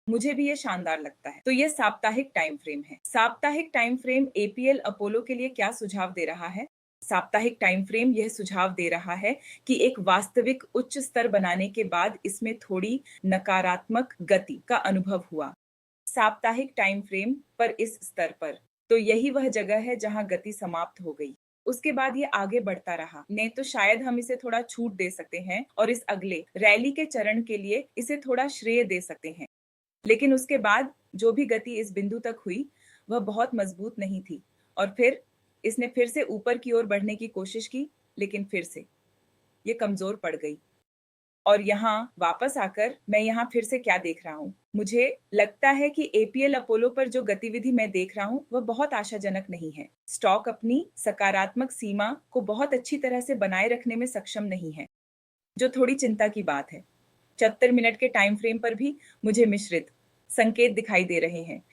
S1: मुझे भी ये शानदार लगता है। तो ये साप्ताहिक टाइम फ्रेम है। साप्ताहिक टाइम फ्रेम एपीएल अपोलो के लिए क्या सुझाव दे रहा है? साप्ताहिक टाइम फ्रेम यह सुझाव दे रहा है कि एक वास्तविक उच्च स्तर बनाने के बाद इसमें थोड़ी नकारात्मक गति का अनुभव हुआ। साप्ताहिक टाइम फ्रेम पर इस स्तर पर, तो यही वह जगह है जहां गति समाप्त हो गई। उसके बाद ये आगे बढ़ता रहा, नहीं तो शायद हम इसे थोड़ा छूट दे सकते हैं और इस अगले रैली के चरण के लिए इसे थोड़ा श्रेय दे सकते हैं। लेकिन उसके बाद जो भी गति इस बिंदु तक हुई वह बहुत मजबूत नहीं थी और फिर इसने फिर से ऊपर की ओर बढ़ने की कोशिश की, लेकिन फिर से ये कमजोर पड़ गई। और यहाँ वापस आकर मैं यहाँ फिर से क्या देख रहा हूँ, मुझे लगता है कि एपीएल अपोलो पर जो गतिविधि मैं देख रहा हूँ वह बहुत आशाजनक नहीं है। स्टॉक अपनी सकारात्मक सीमा को बहुत अच्छी तरह से बनाए रखने में सक्षम नहीं है, जो थोड़ी चिंता की बात है। 74 मिनट के टाइम फ्रेम पर भी मुझे मिश्रित संकेत दिखाई दे रहे हैं।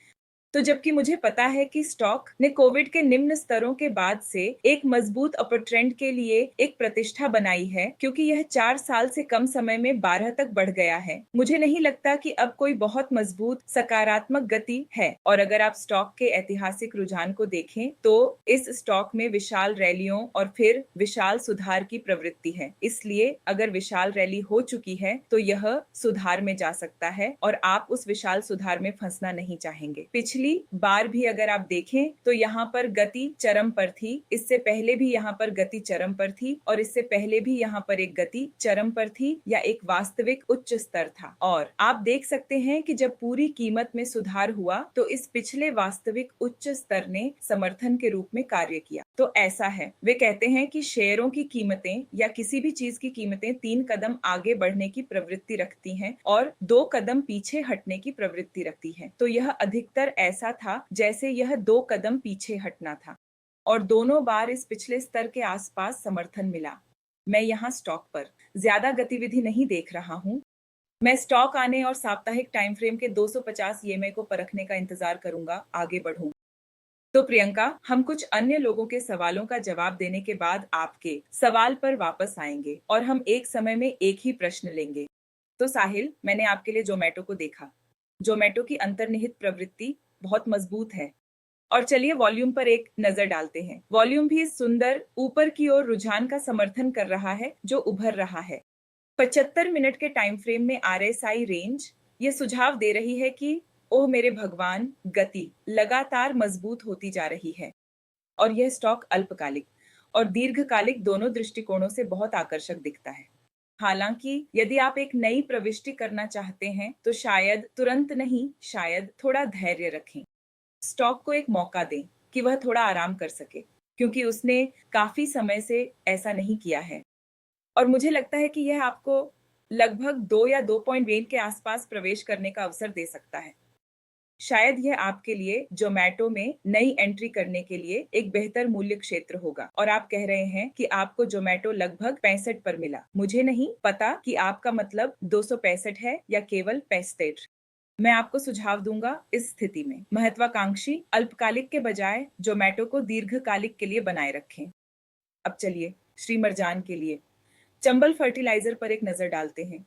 S1: तो जबकि मुझे पता है कि स्टॉक ने कोविड के निम्न स्तरों के बाद से एक मजबूत अपर ट्रेंड के लिए एक प्रतिष्ठा बनाई है, क्योंकि यह 4 साल से कम समय में 12 तक बढ़ गया है, मुझे नहीं लगता कि अब कोई बहुत मजबूत सकारात्मक गति है। और अगर आप स्टॉक के ऐतिहासिक रुझान को देखें तो इस स्टॉक में विशाल रैलियों और फिर विशाल सुधार की प्रवृत्ति है। इसलिए अगर विशाल रैली हो चुकी है तो यह सुधार में जा सकता है और आप उस विशाल सुधार में फंसना नहीं चाहेंगे। पिछली बार भी अगर आप देखें तो यहाँ पर गति चरम पर थी, इससे पहले भी यहाँ पर गति चरम पर थी और इससे पहले भी यहाँ पर एक गति चरम पर थी या एक वास्तविक उच्च स्तर था। और आप देख सकते हैं कि जब पूरी कीमत में सुधार हुआ तो इस पिछले वास्तविक उच्च स्तर ने समर्थन के रूप में कार्य किया। तो ऐसा है, वे कहते हैं कि शेयरों की कीमतें या किसी भी चीज की कीमतें 3 कदम आगे बढ़ने की प्रवृत्ति रखती हैं और 2 कदम पीछे हटने की प्रवृत्ति रखती हैं। तो यह अधिकतर ऐसा था जैसे यह 2 कदम पीछे हटना था और दोनों बार इस पिछले स्तर के आसपास समर्थन मिला। मैं यहाँ स्टॉक पर ज्यादा गतिविधि नहीं देख रहा हूँ। मैं स्टॉक आने और साप्ताहिक टाइम फ्रेम के 250 ईएमए को परखने का इंतजार करूंगा, आगे बढ़ूं। तो प्रियंका, हम कुछ अन्य लोगों के सवालों का जवाब देने के बाद आपके सवाल पर वापस आएंगे और हम एक समय में एक ही प्रश्न लेंगे। तो साहिल, मैंने आपके लिए जोमेटो को देखा। जोमेटो की अंतर्निहित प्रवृत्ति बहुत मजबूत है और चलिए वॉल्यूम पर एक नजर डालते हैं। वॉल्यूम भी सुंदर ऊपर की ओर रुझान का समर्थन कर रहा है जो उभर रहा है। 75 मिनट के टाइम फ्रेम में आरएसआई रेंज ये सुझाव दे रही है कि ओह मेरे भगवान, गति लगातार मजबूत होती जा रही है और यह स्टॉक अल्पकालिक और दीर्घकालिक दोनों दृष्टिकोणों से बहुत आकर्षक दिखता है। हालांकि यदि आप एक नई प्रविष्टि करना चाहते हैं तो शायद तुरंत नहीं, शायद थोड़ा धैर्य रखें। स्टॉक को एक मौका दें कि वह थोड़ा आराम कर सके, क्योंकि उसने काफी समय से ऐसा नहीं किया है और मुझे लगता है कि यह आपको लगभग 2 या 2 रेंज के आसपास प्रवेश करने का अवसर दे सकता है। शायद यह आपके लिए जोमेटो में नई एंट्री करने के लिए एक बेहतर मूल्य क्षेत्र होगा और आप कह रहे हैं कि आपको जोमेटो लगभग 65 पर मिला। मुझे नहीं पता कि आपका मतलब 265 है या केवल 65। मैं आपको सुझाव दूंगा इस स्थिति में महत्वाकांक्षी अल्पकालिक के बजाय जोमेटो को दीर्घकालिक के लिए बनाए रखें। अब चलिए श्रीमरजान के लिए चंबल फर्टिलाइजर पर एक नजर डालते हैं।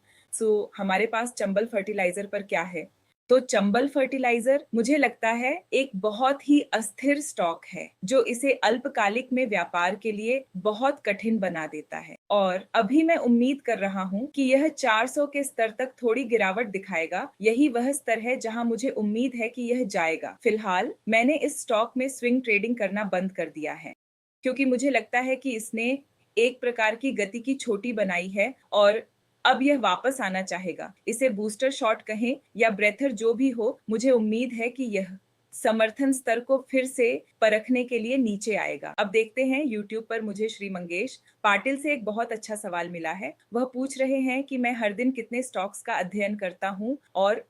S1: हमारे पास चंबल फर्टिलाइजर पर क्या है? तो चंबल फर्टिलाइजर मुझे लगता है एक बहुत ही अस्थिर स्टॉक है जो इसे अल्पकालिक में व्यापार के लिए बहुत कठिन बना देता है और अभी मैं उम्मीद कर रहा हूं कि यह 400 के स्तर तक थोड़ी गिरावट दिखाएगा। यही वह स्तर है जहां मुझे उम्मीद है कि यह जाएगा। फिलहाल मैंने इस स्टॉक में स्विंग ट्रेडिंग करना बंद कर दिया है क्योंकि मुझे लगता है कि इसने एक प्रकार की गति की छोटी बनाई है और अब यह वापस आना चाहेगा। इसे बूस्टर शॉट कहें या ब्रेथर जो भी हो, मुझे उम्मीद है कि यह समर्थन स्तर को फिर से परखने के लिए नीचे आएगा। अब देखते हैं यूट्यूब पर मुझे श्री मंगेश पाटिल से एक बहुत अच्छा सवाल मिला है। वह पूछ रहे हैं कि मैं हर दिन कितने स्टॉक्स का अध्ययन करता हूं और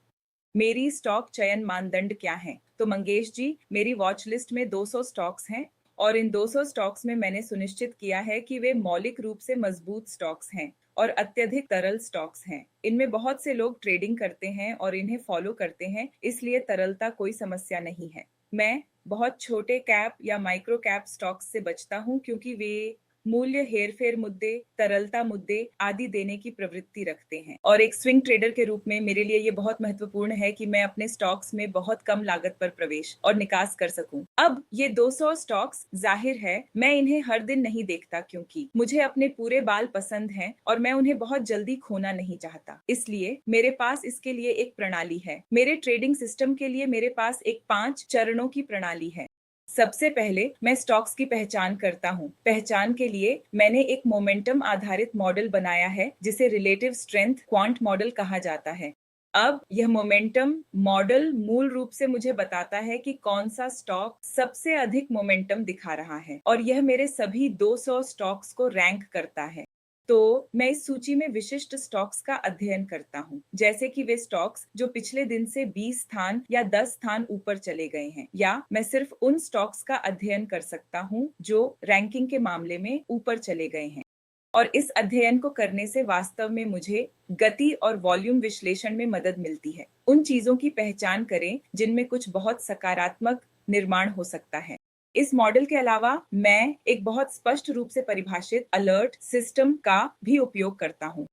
S1: मेरी स्टॉक चयन मानदंड क्या है। तो मंगेश जी, मेरी वॉच लिस्ट में 200 स्टॉक्स हैं और इन 200 स्टॉक्स में मैंने सुनिश्चित किया है कि वे मौलिक रूप से मजबूत स्टॉक्स हैं और अत्यधिक तरल स्टॉक्स हैं। इनमें बहुत से लोग ट्रेडिंग करते हैं और इन्हें फॉलो करते हैं, इसलिए तरलता कोई समस्या नहीं है। मैं बहुत छोटे कैप या माइक्रो कैप स्टॉक्स से बचता हूं क्योंकि वे मूल्य हेरफेर मुद्दे, तरलता मुद्दे आदि देने की प्रवृत्ति रखते हैं और एक स्विंग ट्रेडर के रूप में मेरे लिए ये बहुत महत्वपूर्ण है कि मैं अपने स्टॉक्स में बहुत कम लागत पर प्रवेश और निकास कर सकूं। अब ये 200 स्टॉक्स, जाहिर है मैं इन्हें हर दिन नहीं देखता क्योंकि मुझे अपने पूरे बाल पसंद हैं और मैं उन्हें बहुत जल्दी खोना नहीं चाहता। इसलिए मेरे पास इसके लिए एक प्रणाली है। मेरे ट्रेडिंग सिस्टम के लिए मेरे पास एक 5 चरणों की प्रणाली है। सबसे पहले मैं स्टॉक्स की पहचान करता हूँ। पहचान के लिए मैंने एक मोमेंटम आधारित मॉडल बनाया है जिसे रिलेटिव स्ट्रेंथ क्वांट मॉडल कहा जाता है। अब यह मोमेंटम मॉडल मूल रूप से मुझे बताता है कि कौन सा स्टॉक सबसे अधिक मोमेंटम दिखा रहा है और यह मेरे सभी 200 स्टॉक्स को रैंक करता है। तो मैं इस सूची में विशिष्ट स्टॉक्स का अध्ययन करता हूँ, जैसे कि वे स्टॉक्स जो पिछले दिन से 20 स्थान या 10 स्थान ऊपर चले गए हैं, या मैं सिर्फ उन स्टॉक्स का अध्ययन कर सकता हूँ जो रैंकिंग के मामले में ऊपर चले गए हैं। और इस अध्ययन को करने से वास्तव में मुझे गति और वॉल्यूम विश्लेषण में मदद मिलती है। उन चीजों की पहचान करें जिनमें कुछ बहुत सकारात्मक निर्माण हो सकता है। इस मॉडल के अलावा मैं एक बहुत स्पष्ट रूप से परिभाषित अलर्ट सिस्टम का भी उपयोग करता हूँ।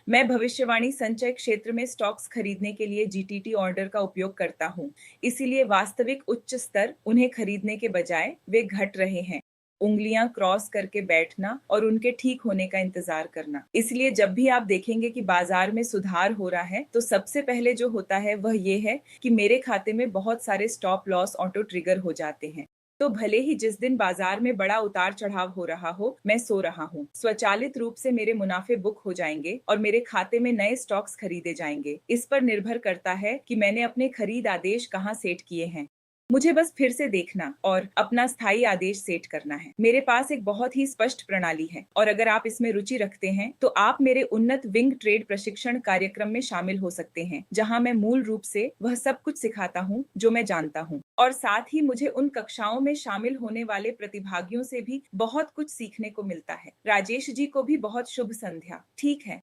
S1: मैं भविष्यवाणी संचय क्षेत्र में स्टॉक्स खरीदने के लिए जीटीटी ऑर्डर का उपयोग करता हूँ। इसीलिए वास्तविक उच्च स्तर उन्हें खरीदने के बजाय वे घट रहे हैं। उंगलियां क्रॉस करके बैठना और उनके ठीक होने का इंतजार करना। इसलिए जब भी आप देखेंगे कि बाजार में सुधार हो रहा है, तो सबसे पहले जो होता है वह ये है कि मेरे खाते में बहुत सारे स्टॉप लॉस ऑटो ट्रिगर हो जाते हैं। तो भले ही जिस दिन बाजार में बड़ा उतार चढ़ाव हो रहा हो, मैं सो रहा हूँ, स्वचालित रूप से मेरे मुनाफे बुक हो जाएंगे और मेरे खाते में नए स्टॉक्स खरीदे जाएंगे। इस पर निर्भर करता है कि मैंने अपने खरीद आदेश कहाँ सेट किए हैं। मुझे बस फिर से देखना और अपना स्थायी आदेश सेट करना है। मेरे पास एक बहुत ही स्पष्ट प्रणाली है और अगर आप इसमें रुचि रखते हैं तो आप मेरे उन्नत विंग ट्रेड प्रशिक्षण कार्यक्रम में शामिल हो सकते हैं, जहां मैं मूल रूप से वह सब कुछ सिखाता हूं जो मैं जानता हूं, और साथ ही मुझे उन कक्षाओं में शामिल होने वाले प्रतिभागियों से भी बहुत कुछ सीखने को मिलता है। राजेश जी को भी बहुत शुभ संध्या। ठीक है,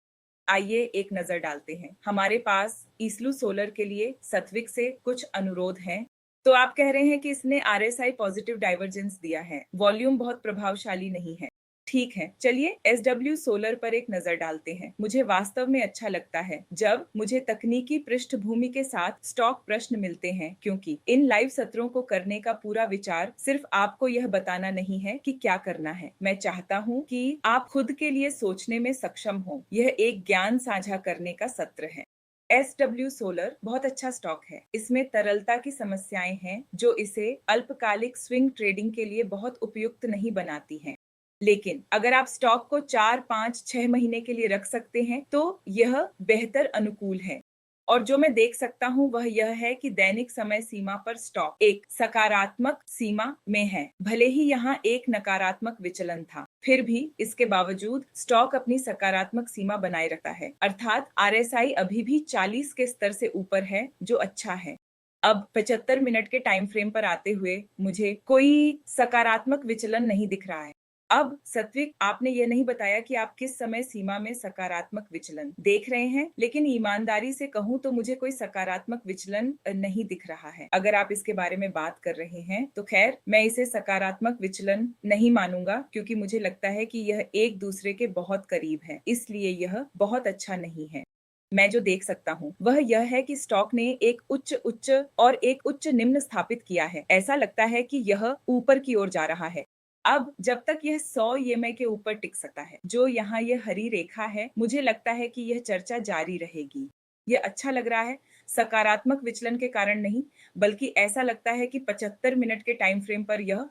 S1: आइए एक नजर डालते हैं। हमारे पास ईस्लू सोलर के लिए सत्विक से कुछ अनुरोध हैं। तो आप कह रहे हैं कि इसने आरएसआई पॉजिटिव डाइवर्जेंस दिया है, वॉल्यूम बहुत प्रभावशाली नहीं है। ठीक है, चलिए एसडब्ल्यू सोलर पर एक नजर डालते हैं। मुझे वास्तव में अच्छा लगता है जब मुझे तकनीकी पृष्ठभूमि के साथ स्टॉक प्रश्न मिलते हैं, क्योंकि इन लाइव सत्रों को करने का पूरा विचार सिर्फ आपको यह बताना नहीं है कि क्या करना है। मैं चाहता हूँ कि आप खुद के लिए सोचने में सक्षम हो। यह एक ज्ञान साझा करने का सत्र है। SW सोलर बहुत अच्छा स्टॉक है। इसमें तरलता की समस्याएं हैं जो इसे अल्पकालिक स्विंग ट्रेडिंग के लिए बहुत उपयुक्त नहीं बनाती हैं। लेकिन अगर आप स्टॉक को 4, 5, 6 महीने के लिए रख सकते हैं तो यह बेहतर अनुकूल है। और जो मैं देख सकता हूं वह यह है कि दैनिक समय सीमा पर स्टॉक एक सकारात्मक सीमा में है। भले ही यहाँ एक नकारात्मक विचलन था, फिर भी इसके बावजूद स्टॉक अपनी सकारात्मक सीमा बनाए रखता है, अर्थात आरएसआई अभी भी 40 के स्तर से ऊपर है, जो अच्छा है। अब 75 मिनट के टाइम फ्रेम पर आते हुए मुझे कोई सकारात्मक विचलन नहीं दिख रहा है। अब सत्विक, आपने ये नहीं बताया कि आप किस समय सीमा में सकारात्मक विचलन देख रहे हैं, लेकिन ईमानदारी से कहूं तो मुझे कोई सकारात्मक विचलन नहीं दिख रहा है। अगर आप इसके बारे में बात कर रहे हैं तो खैर, मैं इसे सकारात्मक विचलन नहीं मानूंगा, क्योंकि मुझे लगता है कि यह एक दूसरे के बहुत करीब है, इसलिए यह बहुत अच्छा नहीं है। मैं जो देख सकता हूँ वह यह है कि स्टॉक ने एक उच्च उच्च और एक उच्च निम्न स्थापित किया है। ऐसा लगता है कि यह ऊपर की ओर जा रहा है। अब जब तक यह 100 ईएमए के ऊपर टिक सकता है, जो यहाँ यह हरी रेखा है, मुझे लगता है कि यह चर्चा जारी रहेगी। यह अच्छा लग रहा है, सकारात्मक विचलन के कारण नहीं, बल्कि ऐसा लगता है कि 75 मिनट के टाइम फ्रेम पर यह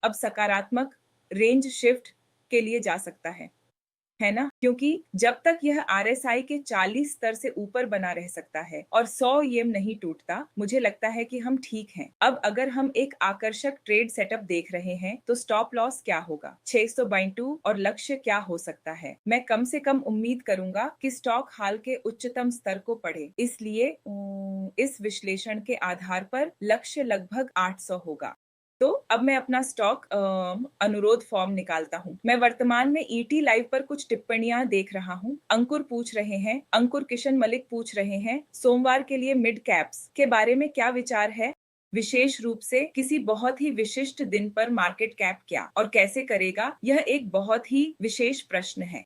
S1: अब सकारात्मक रेंज शिफ्ट के लिए जा सकता है ना? क्योंकि जब तक यह आरएसआई के 40 स्तर से ऊपर बना रह सकता है और 100 ईएम नहीं टूटता, मुझे लगता है कि हम ठीक हैं। अब अगर हम एक आकर्षक ट्रेड सेटअप देख रहे हैं तो स्टॉप लॉस क्या होगा, 622, और लक्ष्य क्या हो सकता है? मैं कम से कम उम्मीद करूंगा कि स्टॉक हाल के उच्चतम स्तर को पढ़े, इसलिए इस विश्लेषण के आधार पर लक्ष्य लगभग 800 होगा। तो अब मैं अपना स्टॉक अनुरोध फॉर्म निकालता हूँ। मैं वर्तमान में ईटी लाइव पर कुछ टिप्पणियां देख रहा हूँ। अंकुर पूछ रहे हैं, अंकुर किशन मलिक पूछ रहे हैं, सोमवार के लिए मिड कैप्स के बारे में क्या विचार है, विशेष रूप से किसी बहुत ही विशिष्ट दिन पर मार्केट कैप क्या और कैसे करेगा? यह एक बहुत ही विशेष प्रश्न है।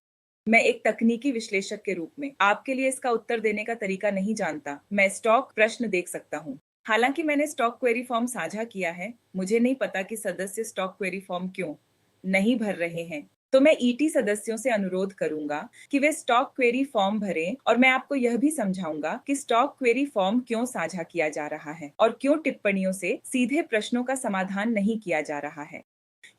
S1: मैं एक तकनीकी विश्लेषक के रूप में आपके लिए इसका उत्तर देने का तरीका नहीं जानता। मैं स्टॉक प्रश्न देख सकता हूँ। हालांकि मैंने स्टॉक क्वेरी फॉर्म साझा किया है, मुझे नहीं पता कि सदस्य स्टॉक क्वेरी फॉर्म क्यों नहीं भर रहे हैं। तो मैं ईटी सदस्यों से अनुरोध करूंगा कि वे स्टॉक क्वेरी फॉर्म भरें और मैं आपको यह भी समझाऊंगा कि स्टॉक क्वेरी फॉर्म क्यों साझा किया जा रहा है और क्यों टिप्पणियों से सीधे प्रश्नों का समाधान नहीं किया जा रहा है।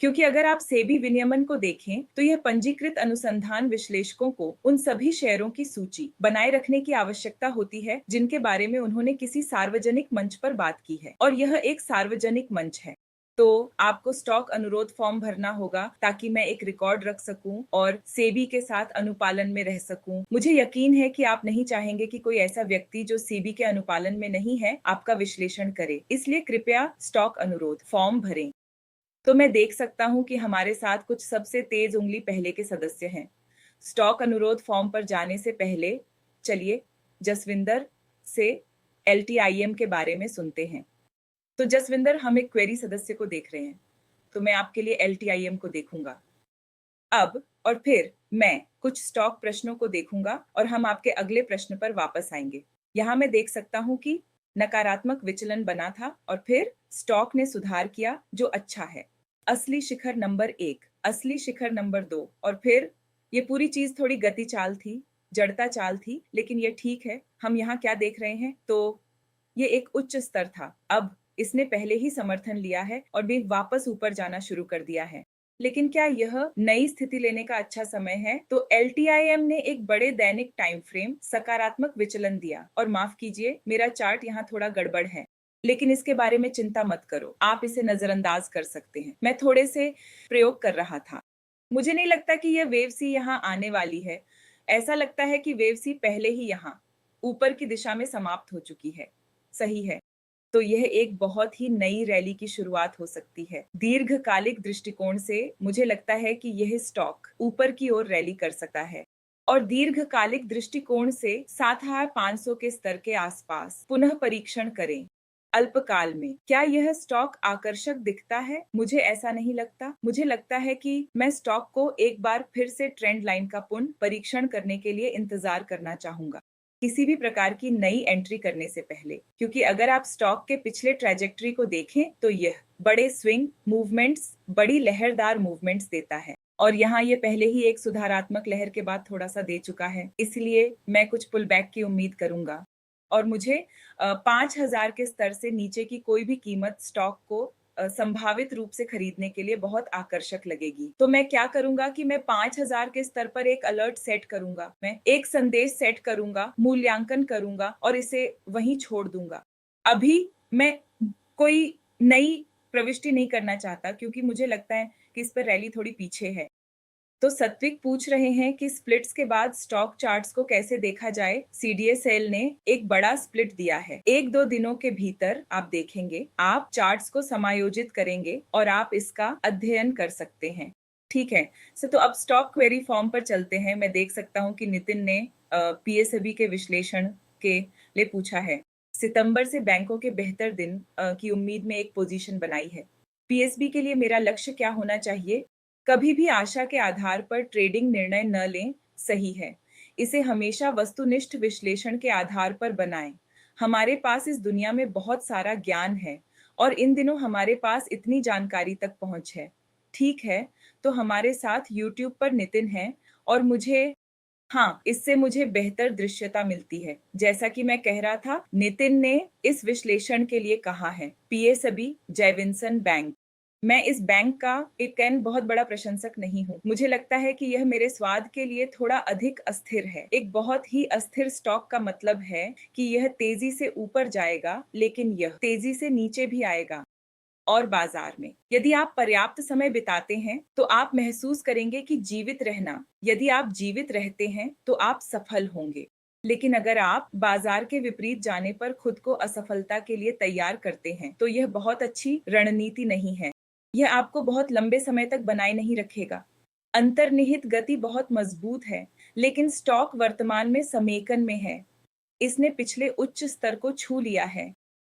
S1: क्योंकि अगर आप सेबी विनियमन को देखें तो यह पंजीकृत अनुसंधान विश्लेषकों को उन सभी शेयरों की सूची बनाए रखने की आवश्यकता होती है जिनके बारे में उन्होंने किसी सार्वजनिक मंच पर बात की है, और यह एक सार्वजनिक मंच है। तो आपको स्टॉक अनुरोध फॉर्म भरना होगा ताकि मैं एक रिकॉर्ड रख सकूं और सेबी के साथ अनुपालन में रह सकूं। मुझे यकीन है कि आप नहीं चाहेंगे कि कोई ऐसा व्यक्ति जो सेबी के अनुपालन में नहीं है आपका विश्लेषण करे, इसलिए कृपया स्टॉक अनुरोध फॉर्म भरें। तो मैं देख सकता हूं कि हमारे साथ कुछ सबसे तेज उंगली पहले के सदस्य हैं। स्टॉक अनुरोध फॉर्म पर जाने से पहले चलिए जसविंदर से एलटीआईएम के बारे में सुनते हैं। तो जसविंदर, हम एक क्वेरी सदस्य को देख रहे हैं, तो मैं आपके लिए एलटीआईएम को देखूंगा अब, और फिर मैं कुछ स्टॉक प्रश्नों को देखूंगा और हम आपके अगले प्रश्न पर वापस आएंगे। यहाँ मैं देख सकता हूँ कि नकारात्मक विचलन बना था और फिर स्टॉक ने सुधार किया, जो अच्छा है। असली शिखर नंबर 1, असली शिखर नंबर 2, और फिर ये पूरी चीज थोड़ी गति चाल थी, जड़ता चाल थी, लेकिन ये ठीक है। हम यहाँ क्या देख रहे हैं, तो ये एक उच्च स्तर था। अब इसने पहले ही समर्थन लिया है और भी वापस ऊपर जाना शुरू कर दिया है। लेकिन क्या यह नई स्थिति लेने का अच्छा समय है? तो एलटीआईएम ने एक बड़े दैनिक टाइम फ्रेम सकारात्मक विचलन दिया, और माफ कीजिए मेरा चार्ट यहाँ थोड़ा गड़बड़ है, लेकिन इसके बारे में चिंता मत करो, आप इसे नजरअंदाज कर सकते हैं। मैं थोड़े से प्रयोग कर रहा था। मुझे नहीं लगता कि यह वेव सी यहाँ आने वाली है। ऐसा लगता है कि वेव सी पहले ही यहाँ ऊपर की दिशा में समाप्त हो चुकी है। सही है। तो यह एक बहुत ही नई रैली की शुरुआत हो सकती है। दीर्घकालिक दृष्टिकोण से मुझे लगता है कि यह स्टॉक ऊपर की ओर रैली कर सकता है, और दीर्घकालिक दृष्टिकोण से 7500 के स्तर के आसपास पुनः परीक्षण करें। अल्पकाल में क्या यह स्टॉक आकर्षक दिखता है? मुझे ऐसा नहीं लगता। मुझे लगता है कि मैं स्टॉक को एक बार फिर से ट्रेंड लाइन का पुनः परीक्षण करने के लिए इंतजार करना चाहूंगा, किसी भी प्रकार की नई एंट्री करने से पहले। क्योंकि अगर आप स्टॉक के पिछले ट्रैजेक्टरी को देखें तो यह बड़े स्विंग मूवमेंट्स, बड़ी लहरदार मूवमेंट्स देता है, और यहाँ ये पहले ही एक सुधारात्मक लहर के बाद थोड़ा सा दे चुका है, इसलिए मैं कुछ पुल बैक की उम्मीद करूंगा। और मुझे 5000 के स्तर से नीचे की कोई भी कीमत स्टॉक को संभावित रूप से खरीदने के लिए बहुत आकर्षक लगेगी। तो मैं क्या करूंगा कि मैं 5000 के स्तर पर एक अलर्ट सेट करूंगा, मैं एक संदेश सेट करूंगा, मूल्यांकन करूंगा और इसे वहीं छोड़ दूंगा। अभी मैं कोई नई प्रविष्टि नहीं करना चाहता, क्योंकि मुझे लगता है कि इस पर रैली थोड़ी पीछे है। तो सत्विक पूछ रहे हैं कि स्प्लिट्स के बाद स्टॉक चार्ट्स को कैसे देखा जाए। सीडीएसएल ने एक बड़ा स्प्लिट दिया है। 1-2 दिनों के भीतर आप देखेंगे, आप चार्ट्स को समायोजित करेंगे और आप इसका अध्ययन कर सकते हैं। ठीक है। तो अब स्टॉक क्वेरी फॉर्म पर चलते हैं। मैं देख सकता हूं कि नितिन ने पीएसबी के विश्लेषण के लिए पूछा है। सितंबर से बैंकों के बेहतर दिन की उम्मीद में एक पोजीशन बनाई है। पीएसबी के लिए मेरा लक्ष्य क्या होना चाहिए? कभी भी आशा के आधार पर ट्रेडिंग निर्णय न लें। सही है। इसे हमेशा वस्तुनिष्ठ विश्लेषण के आधार पर बनाएं। हमारे पास इस दुनिया में बहुत सारा ज्ञान है और इन दिनों हमारे पास इतनी जानकारी तक पहुंच है। ठीक है, तो हमारे साथ YouTube पर नितिन है, और इससे मुझे बेहतर दृश्यता मिलती है। जैसा कि मैं कह रहा था, नितिन ने इस विश्लेषण के लिए कहा है पीएसबी जयविंसन बैंक। मैं इस बैंक का एक बहुत बड़ा प्रशंसक नहीं हूँ। मुझे लगता है कि यह मेरे स्वाद के लिए थोड़ा अधिक अस्थिर है। एक बहुत ही अस्थिर स्टॉक का मतलब है कि यह तेजी से ऊपर जाएगा, लेकिन यह तेजी से नीचे भी आएगा। और बाजार में यदि आप पर्याप्त समय बिताते हैं तो आप महसूस करेंगे कि जीवित रहना, यदि आप जीवित रहते हैं तो आप सफल होंगे। लेकिन अगर आप बाजार के विपरीत जाने पर खुद को असफलता के लिए तैयार करते हैं तो यह बहुत अच्छी रणनीति नहीं है। यह आपको बहुत लंबे समय तक बनाए नहीं रखेगा। अंतर्निहित गति बहुत मजबूत है, लेकिन स्टॉक वर्तमान में समेकन में है। इसने पिछले उच्च स्तर को छू लिया है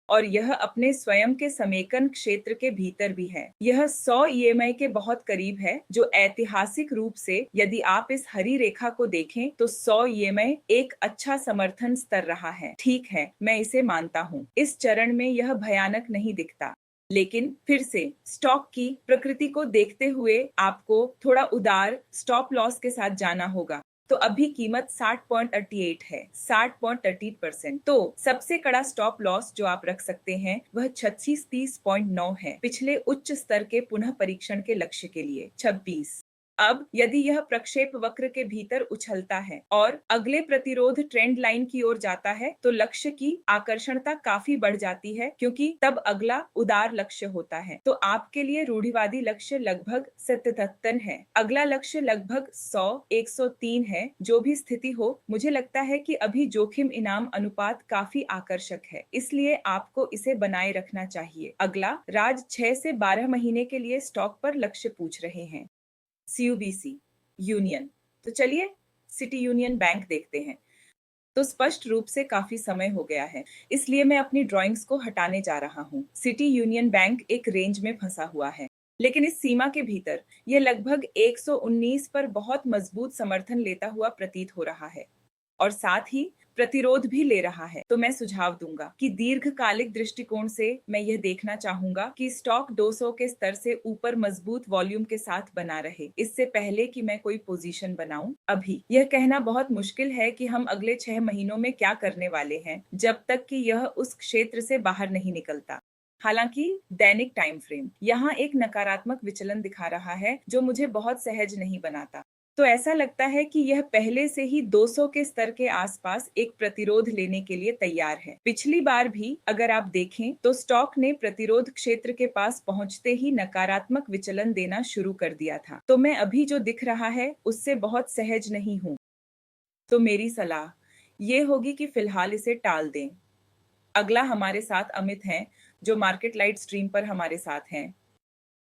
S1: और यह अपने स्वयं के समेकन क्षेत्र के भीतर भी है। यह 100 ईएमआई के बहुत करीब है, जो ऐतिहासिक रूप से यदि आप इस हरी रेखा को देखें तो 100 ईएमआई एक अच्छा समर्थन स्तर रहा है। ठीक है, मैं इसे मानता हूँ। इस चरण में यह भयानक नहीं दिखता। लेकिन फिर से स्टॉक की प्रकृति को देखते हुए आपको थोड़ा उदार स्टॉप लॉस के साथ जाना होगा। तो अभी कीमत 60.38 है, 60.38%। तो सबसे कड़ा स्टॉप लॉस जो आप रख सकते हैं वह 3630.9 है, पिछले उच्च स्तर के पुनः परीक्षण के लक्ष्य के लिए 26। अब यदि यह प्रक्षेप वक्र के भीतर उछलता है और अगले प्रतिरोध ट्रेंड लाइन की ओर जाता है तो लक्ष्य की आकर्षणता काफी बढ़ जाती है, क्योंकि तब अगला उदार लक्ष्य होता है। तो आपके लिए रूढ़िवादी लक्ष्य लगभग 77 है, अगला लक्ष्य लगभग 100-103 है। जो भी स्थिति हो, मुझे लगता है कि अभी जोखिम इनाम अनुपात काफी आकर्षक है, इसलिए आपको इसे बनाए रखना चाहिए। अगला राज 6 से 12 महीने के लिए स्टॉक पर लक्ष्य पूछ रहे हैं। CUBC union. तो चलिए सिटी यूनियन बैंक देखते हैं। तो स्पष्ट रूप से काफी समय हो गया है, इसलिए मैं अपनी ड्राइंग्स को हटाने जा रहा हूँ। सिटी यूनियन बैंक एक रेंज में फंसा हुआ है, लेकिन इस सीमा के भीतर यह लगभग 119 पर बहुत मजबूत समर्थन लेता हुआ प्रतीत हो रहा है और साथ ही प्रतिरोध भी ले रहा है। तो मैं सुझाव दूंगा कि दीर्घकालिक दृष्टिकोण से मैं यह देखना चाहूंगा कि स्टॉक 200 के स्तर से ऊपर मजबूत वॉल्यूम के साथ बना रहे, इससे पहले कि मैं कोई पोजीशन बनाऊं। अभी यह कहना बहुत मुश्किल है कि हम अगले 6 महीनों में क्या करने वाले हैं, जब तक कि यह उस क्षेत्र से बाहर नहीं निकलता। हालांकि दैनिक टाइम फ्रेम यहाँ एक नकारात्मक विचलन दिखा रहा है, जो मुझे बहुत सहज नहीं बनाता। तो ऐसा लगता है कि यह पहले से ही 200 के स्तर के आसपास एक प्रतिरोध लेने के लिए तैयार है। पिछली बार भी अगर आप देखें तो स्टॉक ने प्रतिरोध क्षेत्र के पास पहुंचते ही नकारात्मक विचलन देना शुरू कर दिया था। तो मैं अभी जो दिख रहा है उससे बहुत सहज नहीं हूं। तो मेरी सलाह ये होगी कि फिलहाल इसे टाल दें। अगला हमारे साथ अमित हैं, जो मार्केट लाइट स्ट्रीम पर हमारे साथ हैं।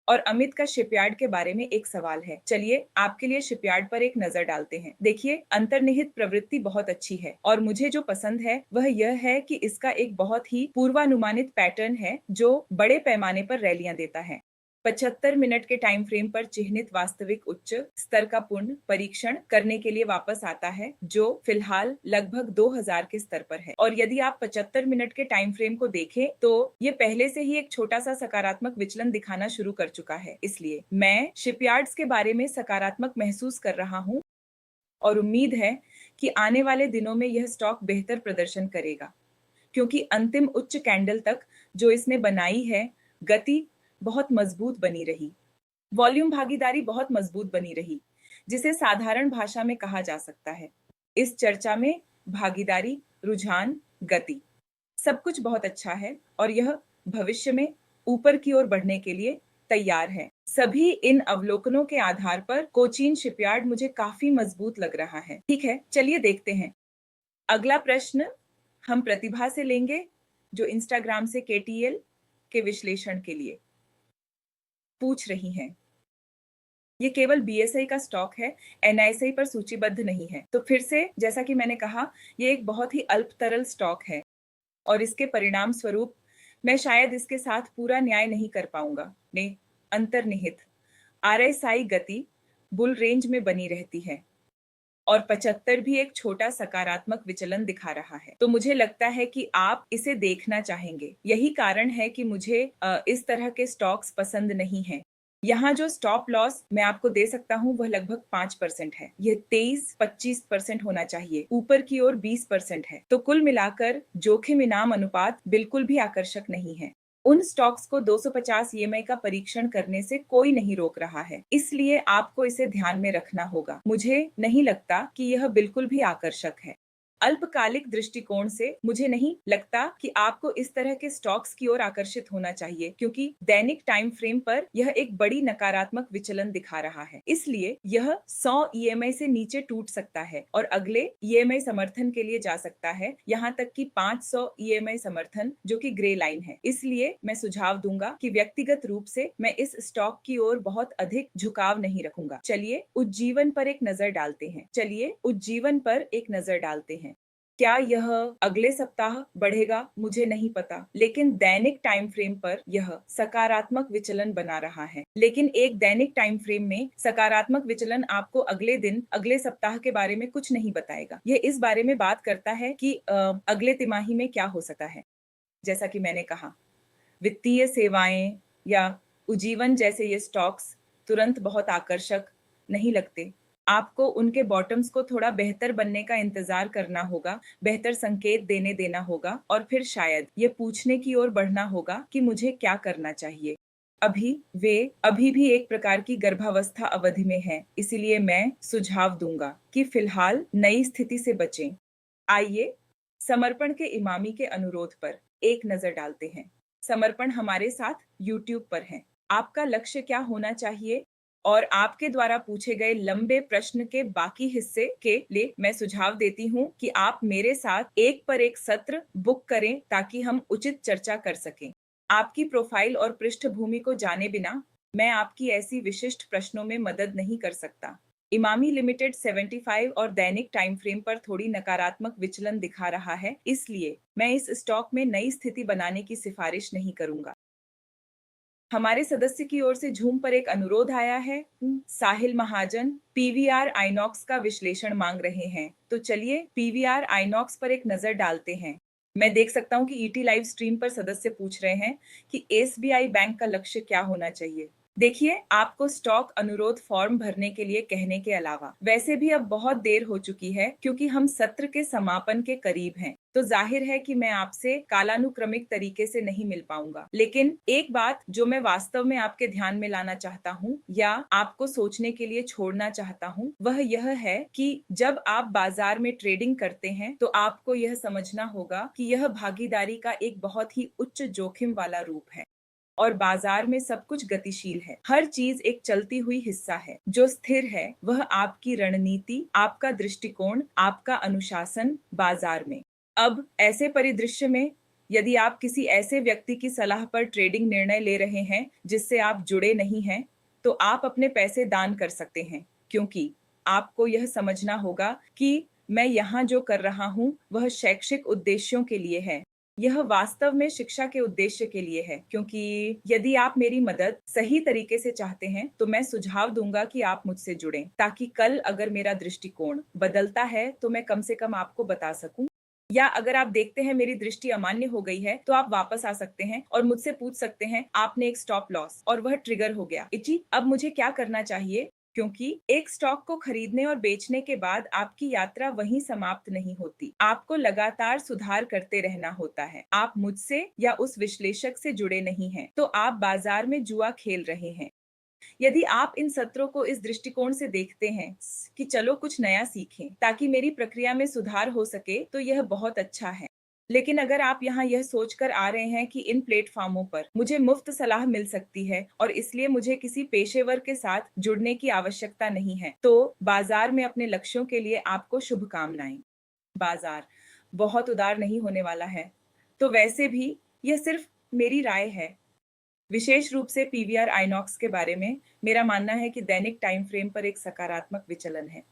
S1: और अमित का शिपयार्ड के बारे में एक सवाल है। चलिए आपके लिए शिपयार्ड पर एक नजर डालते हैं। देखिए, अंतर्निहित प्रवृत्ति बहुत अच्छी है और मुझे जो पसंद है वह यह है कि इसका एक बहुत ही पूर्वानुमानित पैटर्न है जो बड़े पैमाने पर रैलियां देता है। 75 मिनट के टाइम फ्रेम पर चिह्नित वास्तविक उच्च स्तर का पुनः परीक्षण करने के लिए वापस आता है, जो फिलहाल लगभग 2000 के स्तर पर है। और यदि आप 75 मिनट के टाइम फ्रेम को देखें तो ये पहले से ही एक छोटा सा सकारात्मक विचलन दिखाना शुरू कर चुका है। इसलिए मैं शिपयार्ड्स के बारे में सकारात्मक महसूस कर रहा हूँ और उम्मीद है कि आने वाले दिनों में यह स्टॉक बेहतर प्रदर्शन करेगा, क्योंकि अंतिम उच्च कैंडल तक जो इसने बनाई है, गति बहुत मजबूत बनी रही, वॉल्यूम भागीदारी बहुत मजबूत बनी रही, जिसे साधारण भाषा में कहा जा सकता है। इस चर्चा में भागीदारी, रुझान, गति, सब कुछ बहुत अच्छा है और यह भविष्य में ऊपर की ओर बढ़ने के लिए तैयार है। सभी इन अवलोकनों के आधार पर कोचीन शिपयार्ड मुझे काफी मजबूत लग रहा है। ठीक है, चलिए देखते हैं। अगला प्रश्न हम प्रतिभा से लेंगे, जो इंस्टाग्राम से KTL के विश्लेषण के लिए पूछ रही हैं। ये केवल BSI का स्टॉक है, NISI पर सूचीबद्ध नहीं है। तो फिर से जैसा कि मैंने कहा, ये एक बहुत ही अल्प तरल स्टॉक है और इसके परिणाम स्वरूप मैं शायद इसके साथ पूरा न्याय नहीं कर पाऊंगा। ने अंतर्निहित RSI गति बुल रेंज में बनी रहती है और 75 भी एक छोटा सकारात्मक विचलन दिखा रहा है। तो मुझे लगता है कि आप इसे देखना चाहेंगे। यही कारण है कि मुझे इस तरह के स्टॉक्स पसंद नहीं है। यहाँ जो स्टॉप लॉस मैं आपको दे सकता हूँ वह लगभग 5% है। यह 23-25% होना चाहिए, ऊपर की ओर 20% है। तो कुल मिलाकर जोखिम इनाम अनुपात बिल्कुल भी आकर्षक नहीं है। उन स्टॉक्स को 250 EMI का परीक्षण करने से कोई नहीं रोक रहा है, इसलिए आपको इसे ध्यान में रखना होगा। मुझे नहीं लगता कि यह बिल्कुल भी आकर्षक है। अल्पकालिक दृष्टिकोण से मुझे नहीं लगता कि आपको इस तरह के स्टॉक्स की ओर आकर्षित होना चाहिए, क्योंकि दैनिक टाइम फ्रेम पर यह एक बड़ी नकारात्मक विचलन दिखा रहा है। इसलिए यह 100 EMI से नीचे टूट सकता है और अगले EMI समर्थन के लिए जा सकता है, यहाँ तक कि 500 EMI समर्थन, जो कि ग्रे लाइन है। इसलिए मैं सुझाव दूंगा कि व्यक्तिगत रूप से मैं इस स्टॉक की ओर बहुत अधिक झुकाव नहीं रखूंगा। चलिए उज्जीवन पर एक नजर डालते हैं। क्या यह अगले सप्ताह बढ़ेगा? मुझे नहीं पता, लेकिन दैनिक टाइम फ्रेम पर यह सकारात्मक विचलन बना रहा है। लेकिन एक दैनिक टाइम फ्रेम में सकारात्मक विचलन आपको अगले दिन, अगले सप्ताह के बारे में कुछ नहीं बताएगा। यह इस बारे में बात करता है कि अगले तिमाही में क्या हो सकता है। जैसा कि मैंने कहा, वित्तीय सेवाएं या उज्जीवन जैसे ये स्टॉक्स तुरंत बहुत आकर्षक नहीं लगते। आपको उनके बॉटम्स को थोड़ा बेहतर बनने का इंतजार करना होगा, बेहतर संकेत देना होगा और फिर शायद ये पूछने की ओर बढ़ना होगा कि मुझे क्या करना चाहिए। वे अभी भी एक प्रकार की गर्भावस्था अवधि में हैं, इसीलिए मैं सुझाव दूंगा कि फिलहाल नई स्थिति से बचें। आइए समर्पण के इमामी के अनुरोध पर एक नजर डालते हैं। समर्पण हमारे साथ यूट्यूब पर हैं। आपका लक्ष्य क्या होना चाहिए? और आपके द्वारा पूछे गए लंबे प्रश्न के बाकी हिस्से के लिए मैं सुझाव देती हूँ कि आप मेरे साथ एक पर एक सत्र बुक करें ताकि हम उचित चर्चा कर सकें। आपकी प्रोफाइल और पृष्ठभूमि को जाने बिना मैं आपकी ऐसी विशिष्ट प्रश्नों में मदद नहीं कर सकता। इमामी लिमिटेड 75 और दैनिक टाइम फ्रेम पर थोड़ी नकारात्मक विचलन दिखा रहा है, इसलिए मैं इस स्टॉक में नई स्थिति बनाने की सिफारिश नहीं करूंगा। हमारे सदस्य की ओर से झूम पर एक अनुरोध आया है। साहिल महाजन पीवीआर आइनॉक्स का विश्लेषण मांग रहे हैं, तो चलिए पीवीआर आइनॉक्स पर एक नजर डालते हैं। मैं देख सकता हूं कि ईटी लाइव स्ट्रीम पर सदस्य पूछ रहे हैं कि एसबीआई बैंक का लक्ष्य क्या होना चाहिए। देखिए, आपको स्टॉक अनुरोध फॉर्म भरने के लिए कहने के अलावा वैसे भी अब बहुत देर हो चुकी है, क्योंकि हम सत्र के समापन के करीब हैं, तो जाहिर है कि मैं आपसे कालानुक्रमिक तरीके से नहीं मिल पाऊंगा। लेकिन एक बात जो मैं वास्तव में आपके ध्यान में लाना चाहता हूँ या आपको सोचने के लिए छोड़ना चाहता हूँ, वह यह है कि जब आप बाजार में ट्रेडिंग करते हैं तो आपको यह समझना होगा कि यह भागीदारी का एक बहुत ही उच्च जोखिम वाला रूप है और बाजार में सब कुछ गतिशील है। हर चीज एक चलती हुई हिस्सा है। जो स्थिर है वह आपकी रणनीति, आपका दृष्टिकोण, आपका अनुशासन बाजार में। अब ऐसे परिदृश्य में यदि आप किसी ऐसे व्यक्ति की सलाह पर ट्रेडिंग निर्णय ले रहे हैं जिससे आप जुड़े नहीं हैं, तो आप अपने पैसे दान कर सकते हैं, क्योंकि आपको यह समझना होगा कि मैं यहाँ जो कर रहा हूँ वह शैक्षिक उद्देश्यों के लिए है। यह वास्तव में शिक्षा के उद्देश्य के लिए है, क्योंकि यदि आप मेरी मदद सही तरीके से चाहते हैं तो मैं सुझाव दूंगा कि आप मुझसे जुड़ें, ताकि कल अगर मेरा दृष्टिकोण बदलता है तो मैं कम से कम आपको बता सकूं। या अगर आप देखते हैं मेरी दृष्टि अमान्य हो गई है तो आप वापस आ सकते हैं और मुझसे पूछ सकते हैं, आपने एक स्टॉप लॉस और वह ट्रिगर हो गया, इची अब मुझे क्या करना चाहिए? क्योंकि एक स्टॉक को खरीदने और बेचने के बाद आपकी यात्रा वहीं समाप्त नहीं होती। आपको लगातार सुधार करते रहना होता है। आप मुझसे या उस विश्लेषक से जुड़े नहीं हैं, तो आप बाजार में जुआ खेल रहे हैं। यदि आप इन सत्रों को इस दृष्टिकोण से देखते हैं कि चलो कुछ नया सीखें ताकि मेरी प्रक्रिया में सुधार हो सके, तो यह बहुत अच्छा है। लेकिन अगर आप यहाँ यह सोचकर आ रहे हैं कि इन प्लेटफॉर्मों पर मुझे मुफ्त सलाह मिल सकती है और इसलिए मुझे किसी पेशेवर के साथ जुड़ने की आवश्यकता नहीं है, तो बाजार में अपने लक्ष्यों के लिए आपको शुभकामनाएं। बाजार बहुत उदार नहीं होने वाला है, तो वैसे भी यह सिर्फ मेरी राय है। विशेष रूप से पीवीआर आइनॉक्स के बारे में मेरा मानना है कि दैनिक टाइम फ्रेम पर एक सकारात्मक विचलन है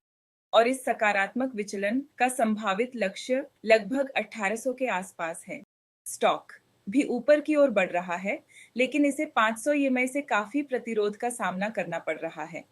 S1: और इस सकारात्मक विचलन का संभावित लक्ष्य लगभग 1800 के आसपास है। स्टॉक भी ऊपर की ओर बढ़ रहा है, लेकिन इसे 500 ईएमआई से काफी प्रतिरोध का सामना करना पड़ रहा है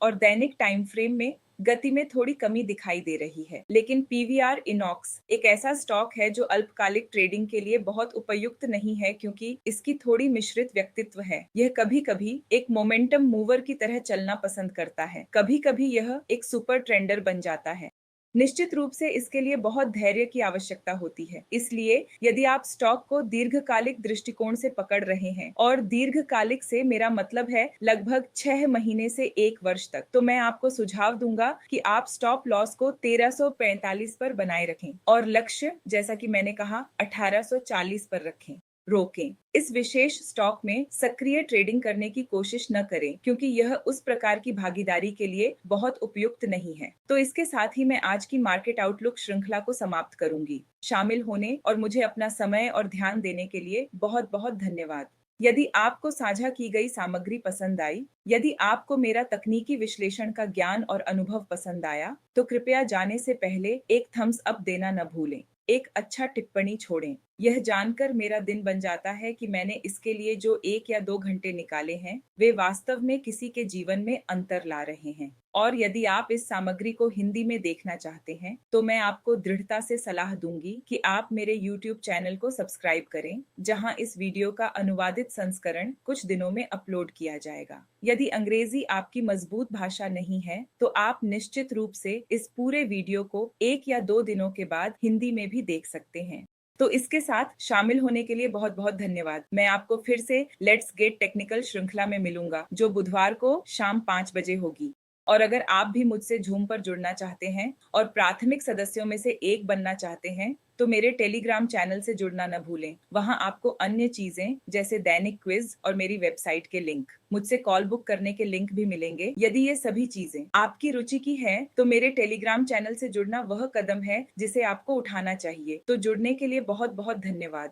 S1: और दैनिक टाइम फ्रेम में गति में थोड़ी कमी दिखाई दे रही है। लेकिन पीवीआर इनॉक्स एक ऐसा स्टॉक है जो अल्पकालिक ट्रेडिंग के लिए बहुत उपयुक्त नहीं है, क्योंकि इसकी थोड़ी मिश्रित व्यक्तित्व है। यह कभी कभी एक मोमेंटम मूवर की तरह चलना पसंद करता है, कभी कभी यह एक सुपर ट्रेंडर बन जाता है। निश्चित रूप से इसके लिए बहुत धैर्य की आवश्यकता होती है। इसलिए यदि आप स्टॉक को दीर्घकालिक दृष्टिकोण से पकड़ रहे हैं, और दीर्घकालिक से मेरा मतलब है लगभग 6 महीने से 1 वर्ष तक, तो मैं आपको सुझाव दूंगा कि आप स्टॉप लॉस को 1345 पर बनाए रखें और लक्ष्य, जैसा कि मैंने कहा, 1840 पर रखें। रोकें। इस विशेष स्टॉक में सक्रिय ट्रेडिंग करने की कोशिश न करें, क्योंकि यह उस प्रकार की भागीदारी के लिए बहुत उपयुक्त नहीं है। तो इसके साथ ही मैं आज की मार्केट आउटलुक श्रृंखला को समाप्त करूंगी। शामिल होने और मुझे अपना समय और ध्यान देने के लिए बहुत बहुत धन्यवाद। यदि आपको साझा की गई सामग्री पसंद आई, यदि आपको मेरा तकनीकी विश्लेषण का ज्ञान और अनुभव पसंद आया, तो कृपया जाने से पहले एक थम्स अप देना न भूलें। एक अच्छा टिप्पणी छोड़ें। यह जानकर मेरा दिन बन जाता है कि मैंने इसके लिए जो 1 या 2 घंटे निकाले हैं, वे वास्तव में किसी के जीवन में अंतर ला रहे हैं। और यदि आप इस सामग्री को हिंदी में देखना चाहते हैं, तो मैं आपको दृढ़ता से सलाह दूंगी कि आप मेरे YouTube चैनल को सब्सक्राइब करें, जहां इस वीडियो का अनुवादित संस्करण कुछ दिनों में अपलोड किया जाएगा। यदि अंग्रेजी आपकी मजबूत भाषा नहीं है, तो आप निश्चित रूप से इस पूरे वीडियो को 1 या 2 दिनों के बाद हिंदी में भी देख सकते हैं। तो इसके साथ शामिल होने के लिए बहुत बहुत धन्यवाद। मैं आपको फिर से लेट्स गेट टेक्निकल श्रृंखला में मिलूंगा, जो बुधवार को शाम 5 बजे होगी। और अगर आप भी मुझसे ज़ूम पर जुड़ना चाहते हैं और प्राथमिक सदस्यों में से एक बनना चाहते हैं, तो मेरे टेलीग्राम चैनल से जुड़ना न भूलें। वहां आपको अन्य चीजें जैसे दैनिक क्विज और मेरी वेबसाइट के लिंक, मुझसे कॉल बुक करने के लिंक भी मिलेंगे। यदि ये सभी चीजें आपकी रुचि की हैं, तो मेरे टेलीग्राम चैनल से जुड़ना वह कदम है जिसे आपको उठाना चाहिए। तो जुड़ने के लिए बहुत बहुत धन्यवाद।